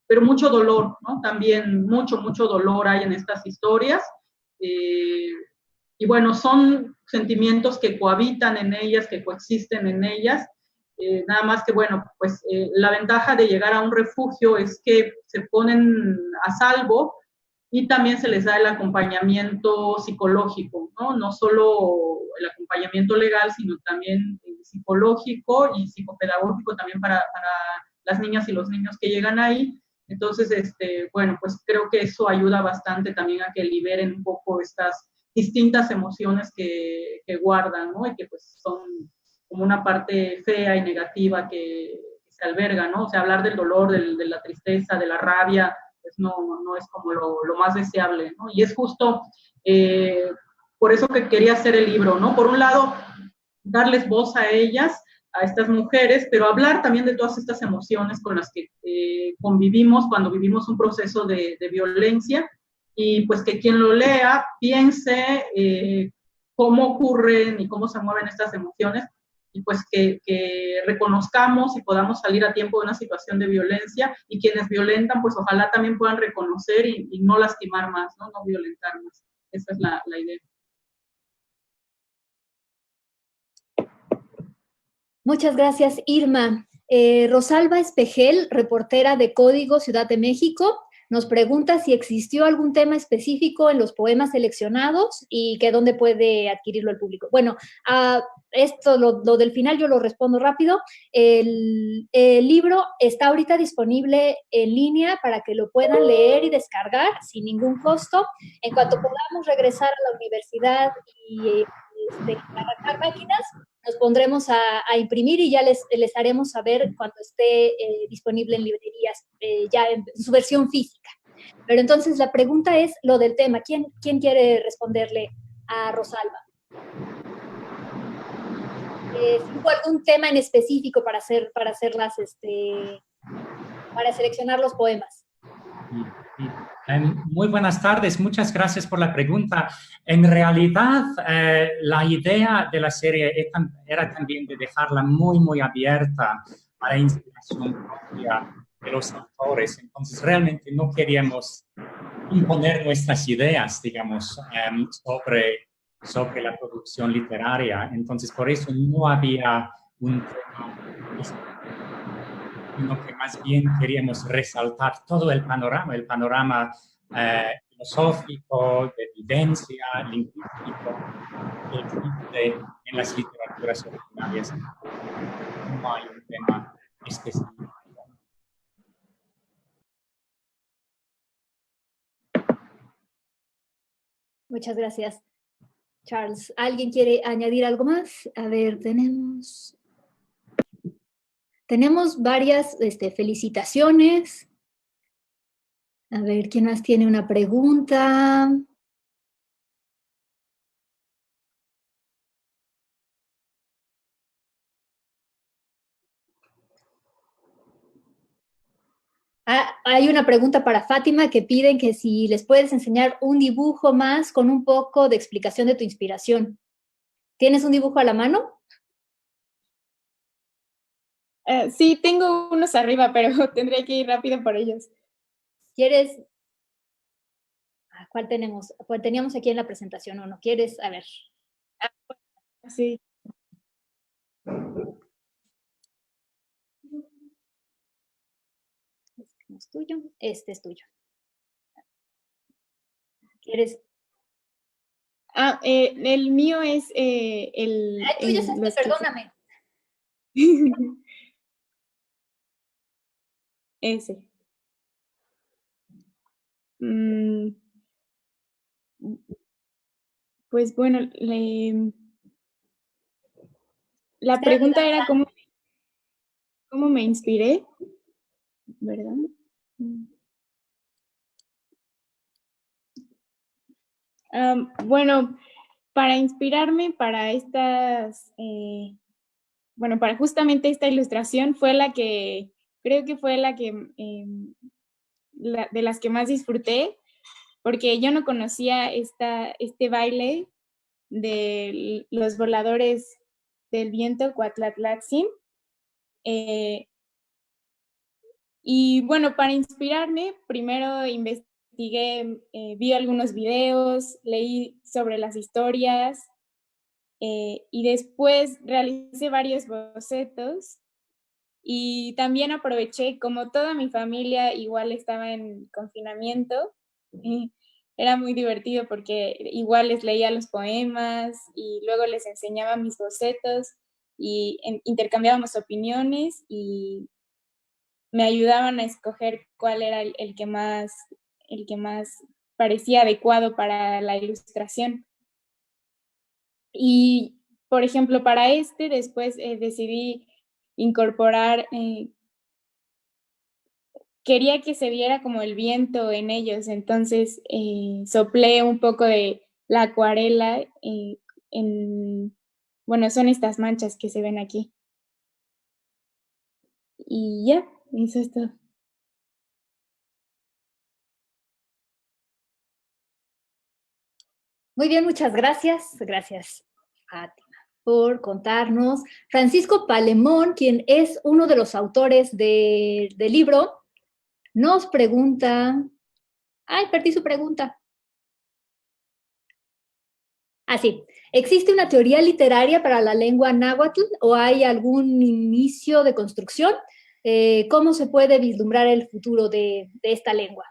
pero mucho dolor, ¿no? También mucho dolor hay en estas historias. Y bueno, son sentimientos que cohabitan en ellas, que coexisten en ellas. Nada más que, bueno, pues la ventaja de llegar a un refugio es que se ponen a salvo y también se les da el acompañamiento psicológico, ¿no? No solo el acompañamiento legal, sino también psicológico y psicopedagógico también para las niñas y los niños que llegan ahí. Entonces, bueno, pues creo que eso ayuda bastante también a que liberen un poco estas distintas emociones que guardan, ¿no? Y que pues son como una parte fea y negativa que se alberga, ¿no? O sea, hablar del dolor, de la tristeza, de la rabia, pues no es como lo más deseable, ¿no? Y es justo por eso que quería hacer el libro, ¿no? Por un lado, darles voz a ellas, a estas mujeres, pero hablar también de todas estas emociones con las que convivimos cuando vivimos un proceso de violencia, y pues que quien lo lea piense cómo ocurren y cómo se mueven estas emociones, y pues que reconozcamos y podamos salir a tiempo de una situación de violencia, y quienes violentan, pues ojalá también puedan reconocer y no lastimar más, no violentar más. Esa es la idea. Muchas gracias, Irma. Rosalba Espejel, reportera de Código Ciudad de México, nos pregunta si existió algún tema específico en los poemas seleccionados y que dónde puede adquirirlo el público. Bueno, esto, lo del final yo lo respondo rápido. El libro está ahorita disponible en línea para que lo puedan leer y descargar sin ningún costo. En cuanto podamos regresar a la universidad y arrancar máquinas, nos pondremos a imprimir y ya les haremos saber cuando esté disponible en librerías, ya en su versión física. Pero entonces la pregunta es lo del tema. ¿Quién quiere responderle a Rosalba? ¿Hubo algún tema en específico para seleccionar los poemas? Muy buenas tardes, muchas gracias por la pregunta. En realidad, la idea de la serie era también de dejarla muy abierta a la inspiración propia de los autores. Entonces, realmente no queríamos imponer nuestras ideas, digamos, sobre la producción literaria. Entonces, por eso no había un tema, sino que más bien queríamos resaltar todo el panorama filosófico, de vivencia, lingüístico, que existe en las literaturas originarias. No hay un tema específico. Muchas gracias, Charles. ¿Alguien quiere añadir algo más? A ver, tenemos varias felicitaciones. A ver, ¿quién más tiene una pregunta? Hay una pregunta para Fátima que piden que si les puedes enseñar un dibujo más con un poco de explicación de tu inspiración. ¿Tienes un dibujo a la mano? Sí, tengo unos arriba, pero tendría que ir rápido por ellos. ¿Quieres? ¿Cuál tenemos? ¿Cuál teníamos aquí en la presentación o no? ¿Quieres? A ver. Sí. Este no es tuyo, este es tuyo. ¿Quieres? El mío es el... El tuyo es este, perdóname. Ese. Pues bueno, la pregunta era cómo me inspiré, ¿verdad? Bueno, para inspirarme para para justamente esta ilustración creo que fue la que, de las que más disfruté, porque yo no conocía este baile de los voladores del viento, Cuatlatlatzin. Y bueno, para inspirarme, primero investigué, vi algunos videos, leí sobre las historias y después realicé varios bocetos y también aproveché, como toda mi familia igual estaba en confinamiento, era muy divertido porque igual les leía los poemas y luego les enseñaba mis bocetos y intercambiábamos opiniones y me ayudaban a escoger cuál era el que más parecía adecuado para la ilustración. Y, por ejemplo, para después decidí incorporar, quería que se viera como el viento en ellos, entonces soplé un poco de la acuarela son estas manchas que se ven aquí. Y ya, eso es todo. Muy bien, muchas gracias. Gracias, Fátima, por contarnos. Francisco Palemón, quien es uno de los autores del libro, nos pregunta... ¡Ay, perdí su pregunta! Sí. ¿Existe una teoría literaria para la lengua náhuatl o hay algún inicio de construcción? ¿Cómo se puede vislumbrar el futuro de esta lengua?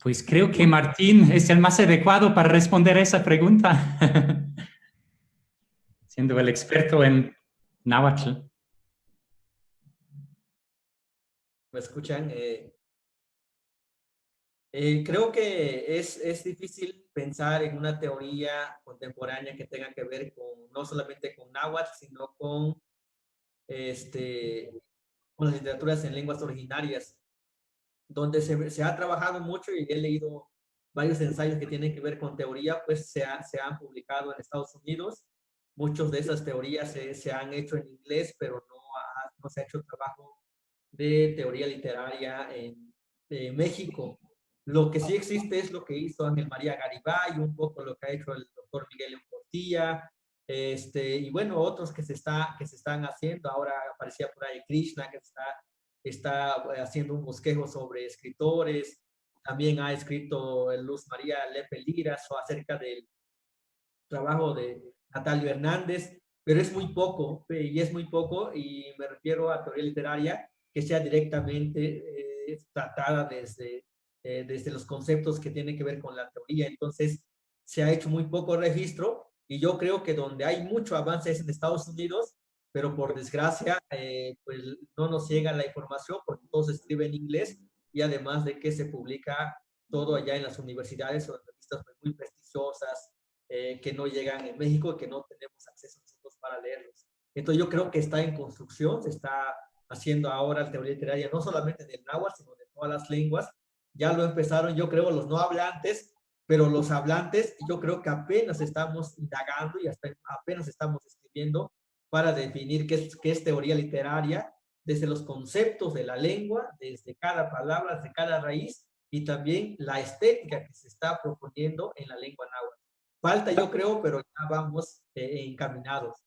Pues creo que Martín es el más adecuado para responder esa pregunta, siendo el experto en náhuatl. ¿Me escuchan? Creo que es difícil pensar en una teoría contemporánea que tenga que ver con, no solamente con náhuatl, sino este, con las literaturas en lenguas originarias, donde se ha trabajado mucho y he leído varios ensayos que tienen que ver con teoría, pues se han publicado en Estados Unidos. Muchas de esas teorías se han hecho en inglés, pero no se ha hecho trabajo de teoría literaria en México. Lo que sí existe es lo que hizo Ángel María Garibay, un poco lo que ha hecho el doctor Miguel León Portilla, y bueno, otros que se están haciendo. Ahora aparecía por ahí Krishna, que está haciendo un bosquejo sobre escritores. También ha escrito Luz María Lepe Liras acerca del trabajo de Natalio Hernández, pero es muy poco, y me refiero a teoría literaria que sea directamente tratada desde los conceptos que tienen que ver con la teoría. Entonces, se ha hecho muy poco registro, y yo creo que donde hay mucho avance es en Estados Unidos, pero por desgracia, pues no nos llega la información porque todo se escribe en inglés, y además de que se publica todo allá en las universidades o en revistas muy prestigiosas, que no llegan en México y que no tenemos acceso nosotros para leerlos. Entonces yo creo que está en construcción, se está haciendo ahora la teoría literaria, no solamente del náhuatl, sino de todas las lenguas. Ya lo empezaron, yo creo, los no hablantes, pero los hablantes, yo creo que apenas estamos indagando y hasta apenas estamos escribiendo para definir qué es teoría literaria, desde los conceptos de la lengua, desde cada palabra, desde cada raíz, y también la estética que se está proponiendo en la lengua náhuatl. Falta, yo creo, pero ya vamos encaminados.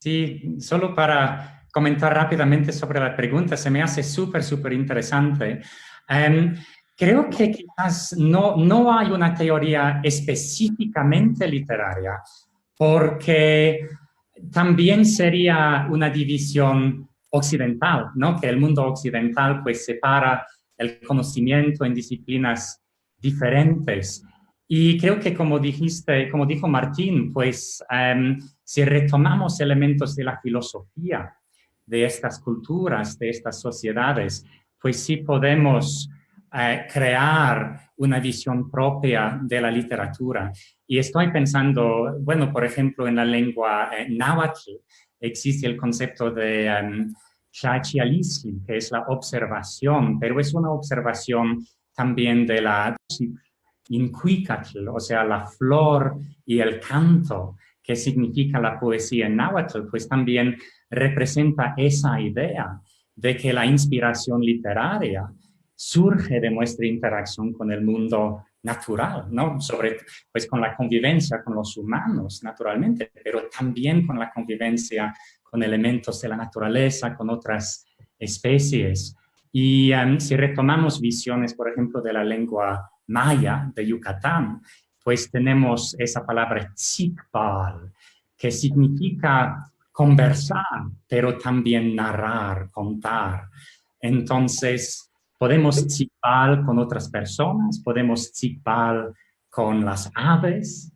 Sí, solo para comentar rápidamente sobre la pregunta, se me hace súper interesante. Creo que quizás no hay una teoría específicamente literaria, porque también sería una división occidental, ¿no? Que el mundo occidental pues separa el conocimiento en disciplinas diferentes. Y creo que como dijiste, como dijo Martín, pues si retomamos elementos de la filosofía de estas culturas, de estas sociedades, pues sí podemos crear una visión propia de la literatura. Y estoy pensando, bueno, por ejemplo, en la lengua náhuatl existe el concepto de Xachialisli, que es la observación, pero es una observación también de la Incuicatl, o sea, la flor y el canto, que significa la poesía en náhuatl, pues también representa esa idea de que la inspiración literaria surge de nuestra interacción con el mundo natural, ¿no? Pues con la convivencia con los humanos, naturalmente, pero también con la convivencia con elementos de la naturaleza, con otras especies. Y si retomamos visiones, por ejemplo, de la lengua maya de Yucatán, pues tenemos esa palabra tzikbal, que significa conversar, pero también narrar, contar. Entonces, podemos tzikbal con otras personas, podemos tzikbal con las aves,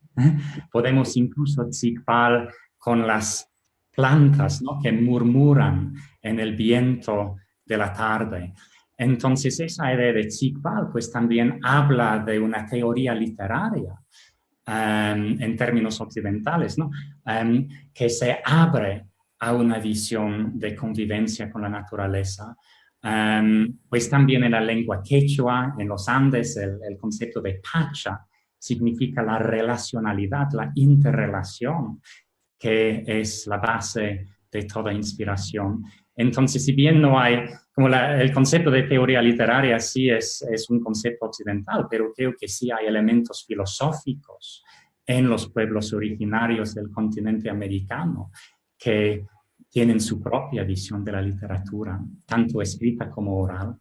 podemos incluso tzikbal con las plantas, ¿no? Que murmuran en el viento de la tarde. Entonces, esa idea de tzikbal pues también habla de una teoría literaria en términos occidentales, ¿no? Que se abre a una visión de convivencia con la naturaleza. Pues también en la lengua quechua, en los Andes, el concepto de pacha significa la relacionalidad, la interrelación, que es la base de toda inspiración. Entonces, si bien no hay, como el concepto de teoría literaria sí es un concepto occidental, pero creo que sí hay elementos filosóficos en los pueblos originarios del continente americano que tienen su propia visión de la literatura, tanto escrita como oral.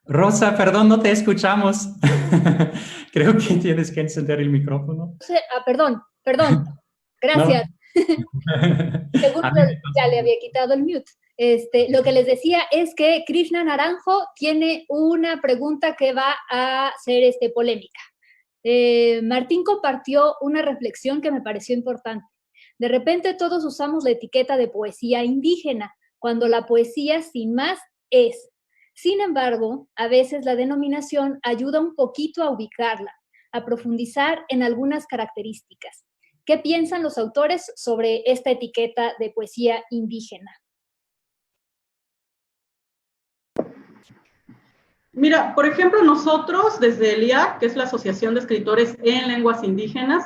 Rosa, perdón, no te escuchamos. Creo que tienes que encender el micrófono. Perdón, gracias. Seguro ya le había quitado el mute. Lo que les decía es que Krishna Naranjo tiene una pregunta que va a ser polémica. Martín compartió una reflexión que me pareció importante. De repente todos usamos la etiqueta de poesía indígena, cuando la poesía sin más es. Sin embargo, a veces la denominación ayuda un poquito a ubicarla, a profundizar en algunas características. ¿Qué piensan los autores sobre esta etiqueta de poesía indígena? Mira, por ejemplo, nosotros desde el IAC, que es la Asociación de Escritores en Lenguas Indígenas,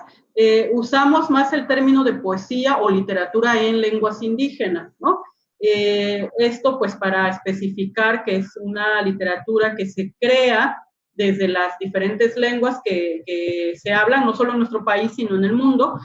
usamos más el término de poesía o literatura en lenguas indígenas, ¿no? Esto pues para especificar que es una literatura que se crea desde las diferentes lenguas que se hablan, no solo en nuestro país, sino en el mundo,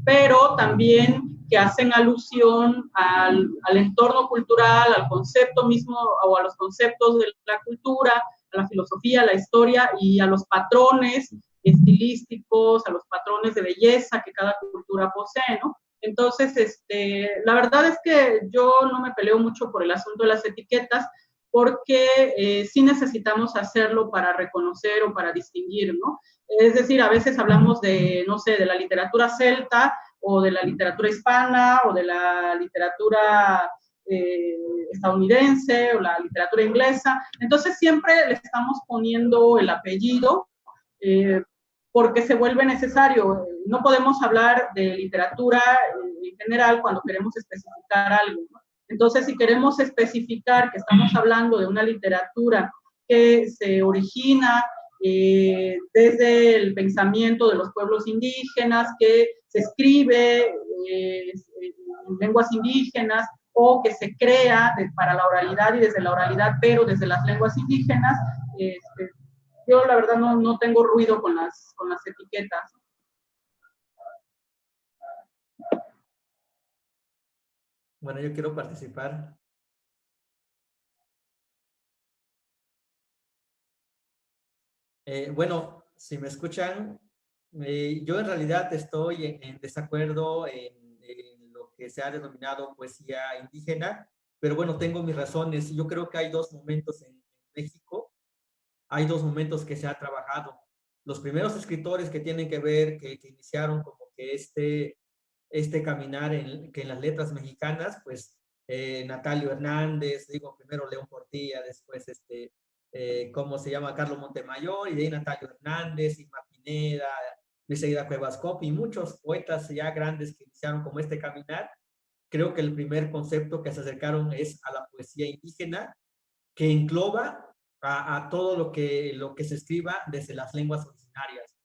pero también que hacen alusión al entorno cultural, al concepto mismo o a los conceptos de la cultura, a la filosofía, a la historia y a los patrones estilísticos, a los patrones de belleza que cada cultura posee, ¿no? Entonces, la verdad es que yo no me peleo mucho por el asunto de las etiquetas, porque sí necesitamos hacerlo para reconocer o para distinguir, ¿no? Es decir, a veces hablamos de, no sé, de la literatura celta, o de la literatura hispana, o de la literatura estadounidense, o la literatura inglesa. Entonces siempre le estamos poniendo el apellido, porque se vuelve necesario. No podemos hablar de literatura en general cuando queremos especificar algo, ¿no? Entonces, si queremos especificar que estamos hablando de una literatura que se origina desde el pensamiento de los pueblos indígenas, que se escribe en lenguas indígenas o que se crea para la oralidad y desde la oralidad, pero desde las lenguas indígenas, yo la verdad no tengo ruido con las etiquetas. Bueno, yo quiero participar. Bueno, si me escuchan, yo en realidad estoy en desacuerdo en lo que se ha denominado poesía indígena, pero bueno, tengo mis razones. Yo creo que hay dos momentos en México, hay dos momentos que se ha trabajado. Los primeros escritores que tienen que ver, que iniciaron como que este caminar que en las letras mexicanas, pues Natalio Hernández, digo, primero León Portilla, después ¿cómo se llama? Carlos Montemayor, y de ahí Natalio Hernández, Irma Pineda, Luis Aida Cuevas Copi, y muchos poetas ya grandes que iniciaron como este caminar. Creo que el primer concepto que se acercaron es a la poesía indígena, que engloba a todo lo que se escriba desde las lenguas originarias.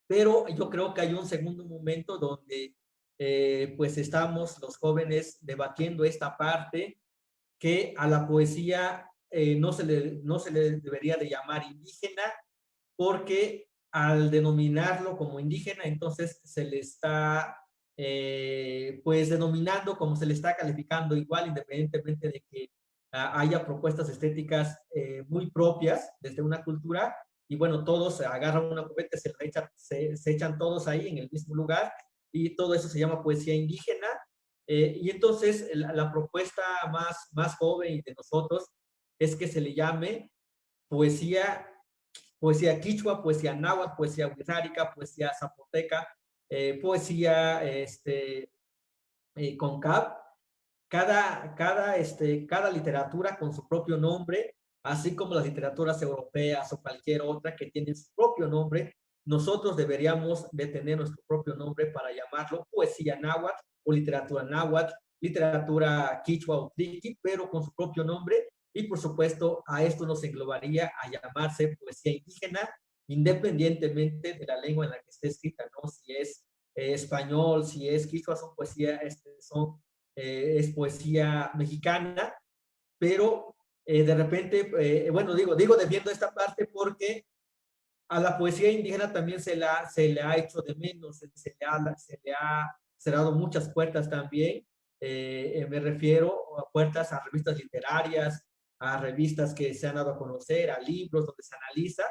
Pero yo creo que hay un segundo momento donde pues estamos los jóvenes debatiendo esta parte, que a la poesía no se le debería de llamar indígena, porque al denominarlo como indígena, entonces se le está pues denominando como se le está calificando igual, independientemente de que haya propuestas estéticas muy propias desde una cultura. Y bueno, todos agarran una copeta, se echan todos ahí en el mismo lugar, y todo eso se llama poesía indígena. Y entonces la propuesta más joven y de nosotros es que se le llame poesía quichua, poesía náhuatl, poesía wixárika, poesía zapoteca, poesía concab. Cada literatura con su propio nombre, así como las literaturas europeas o cualquier otra que tienen su propio nombre. Nosotros deberíamos de tener nuestro propio nombre para llamarlo poesía náhuatl o literatura quichua o triqui, pero con su propio nombre. Y por supuesto, a esto nos englobaría a llamarse poesía indígena, independientemente de la lengua en la que esté escrita, ¿no? Si es español, si es quichua, son poesía, es poesía mexicana, pero de repente, bueno, digo, defiendo esta parte porque a la poesía indígena también se le ha hecho de menos, se le ha cerrado muchas puertas también. Me refiero a puertas a revistas literarias, a revistas que se han dado a conocer, a libros donde se analiza.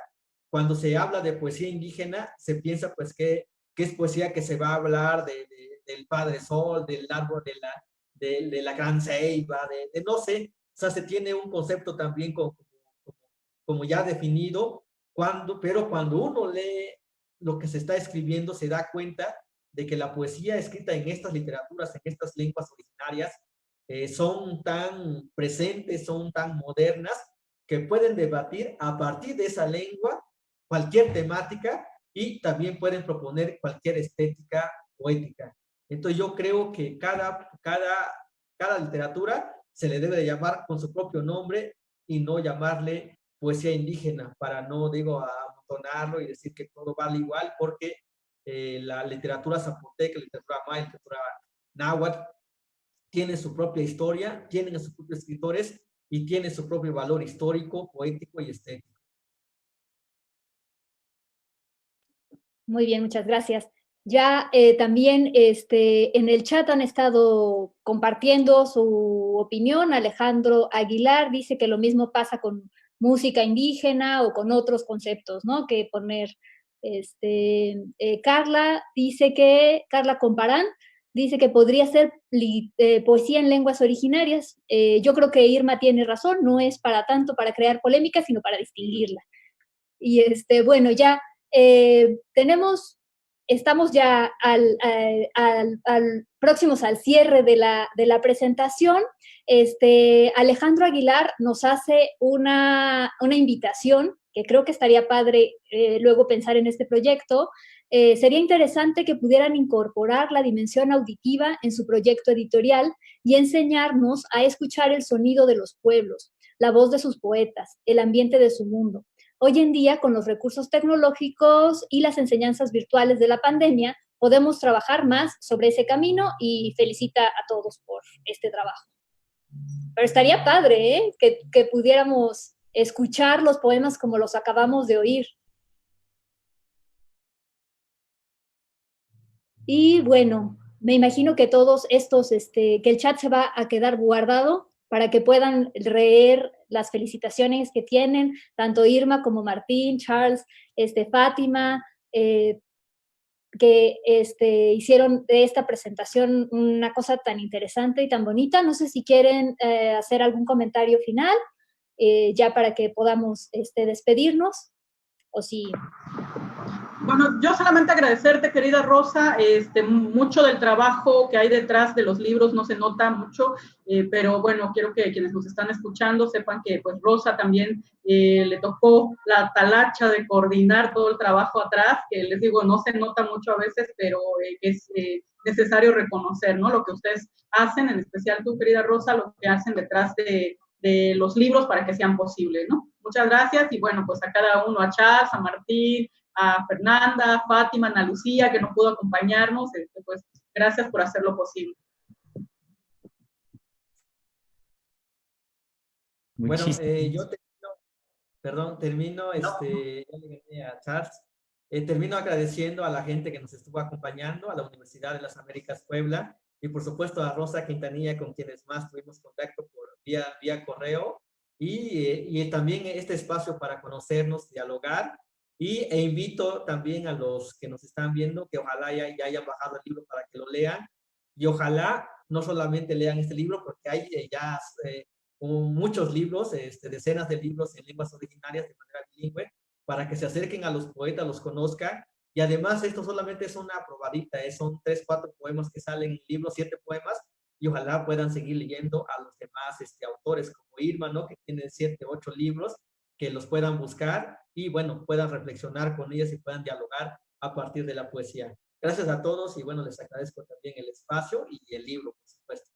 Cuando se habla de poesía indígena, se piensa pues que es poesía que se va a hablar del Padre Sol, del árbol de la gran ceiba, no sé, o sea, se tiene un concepto también como ya definido, pero cuando uno lee lo que se está escribiendo, se da cuenta de que la poesía escrita en estas literaturas, en estas lenguas originarias, son tan presentes, son tan modernas, que pueden debatir a partir de esa lengua cualquier temática y también pueden proponer cualquier estética poética. Entonces yo creo que cada literatura se le debe de llamar con su propio nombre y no llamarle poesía indígena, para no, digo, amontonarlo y decir que todo vale igual, porque la literatura zapoteca, la literatura maya, la literatura náhuatl, tiene su propia historia, tienen a sus propios escritores y tiene su propio valor histórico, poético y estético. Muy bien, muchas gracias. Ya también en el chat han estado compartiendo su opinión. Alejandro Aguilar dice que lo mismo pasa con música indígena o con otros conceptos, ¿no? Que poner, Carla Comparán dice que podría ser poesía en lenguas originarias. Yo creo que Irma tiene razón, no es para tanto para crear polémica, sino para distinguirla. Y bueno, ya estamos ya próximos al cierre de la presentación. Alejandro Aguilar nos hace una invitación, que creo que estaría padre luego pensar en este proyecto. Sería interesante que pudieran incorporar la dimensión auditiva en su proyecto editorial y enseñarnos a escuchar el sonido de los pueblos, la voz de sus poetas, el ambiente de su mundo. Hoy en día, con los recursos tecnológicos y las enseñanzas virtuales de la pandemia, podemos trabajar más sobre ese camino y felicita a todos por este trabajo. Pero estaría padre, que pudiéramos escuchar los poemas como los acabamos de oír. Y bueno, me imagino que todos estos, que el chat se va a quedar guardado para que puedan leer las felicitaciones que tienen, tanto Irma como Martín, Charles, Fátima, que hicieron de esta presentación una cosa tan interesante y tan bonita. No sé si quieren hacer algún comentario final, ya para que podamos despedirnos, o si... Bueno, yo solamente agradecerte, querida Rosa, mucho del trabajo que hay detrás de los libros no se nota mucho, pero bueno, quiero que quienes nos están escuchando sepan que pues Rosa también le tocó la talacha de coordinar todo el trabajo atrás, que les digo, no se nota mucho a veces, pero es necesario reconocer, ¿no? Lo que ustedes hacen, en especial tú, querida Rosa, lo que hacen detrás de los libros para que sean posibles, ¿no? Muchas gracias y bueno, pues a cada uno, a Charles, a Martín, a Fernanda, a Fátima, a Ana Lucía, que no pudo acompañarnos, pues gracias por hacerlo posible. Bueno, yo termino, a Charles, termino agradeciendo a la gente que nos estuvo acompañando, a la Universidad de las Américas Puebla, y por supuesto a Rosa Quintanilla, con quienes más tuvimos contacto por vía correo, y también este espacio para conocernos, dialogar, e invito también a los que nos están viendo que ojalá ya hayan bajado el libro para que lo lean, y ojalá no solamente lean este libro, porque hay ya muchos libros, decenas de libros en lenguas originarias de manera bilingüe, para que se acerquen a los poetas, los conozcan, y además esto solamente es una probadita, son 3, 4 poemas que salen en el libro, 7 poemas, y ojalá puedan seguir leyendo a los demás autores como Irma, ¿no? Que tiene 7, 8 libros, que los puedan buscar y bueno, puedan reflexionar con ellas y puedan dialogar a partir de la poesía. Gracias a todos y bueno, les agradezco también el espacio y el libro, por supuesto.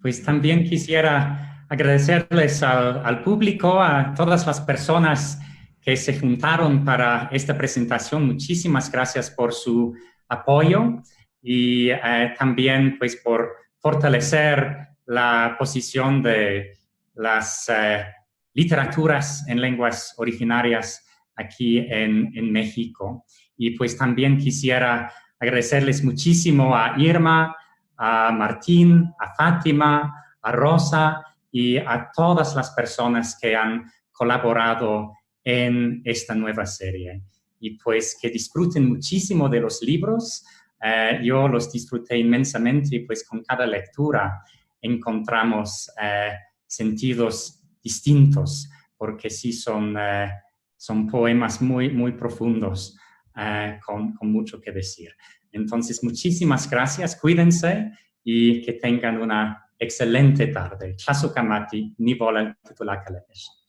Pues también quisiera agradecerles al público, a todas las personas que se juntaron para esta presentación. Muchísimas gracias por su apoyo y también pues por fortalecer la posición de las literaturas en lenguas originarias aquí en México. Y pues también quisiera agradecerles muchísimo a Irma, a Martín, a Fátima, a Rosa y a todas las personas que han colaborado en esta nueva serie. Y pues que disfruten muchísimo de los libros. Yo los disfruté inmensamente y pues con cada lectura encontramos sentidos distintos, porque sí son poemas muy, muy profundos, con mucho que decir. Entonces, muchísimas gracias, cuídense y que tengan una excelente tarde. Chasukamati, Nivola Tutulakalesh.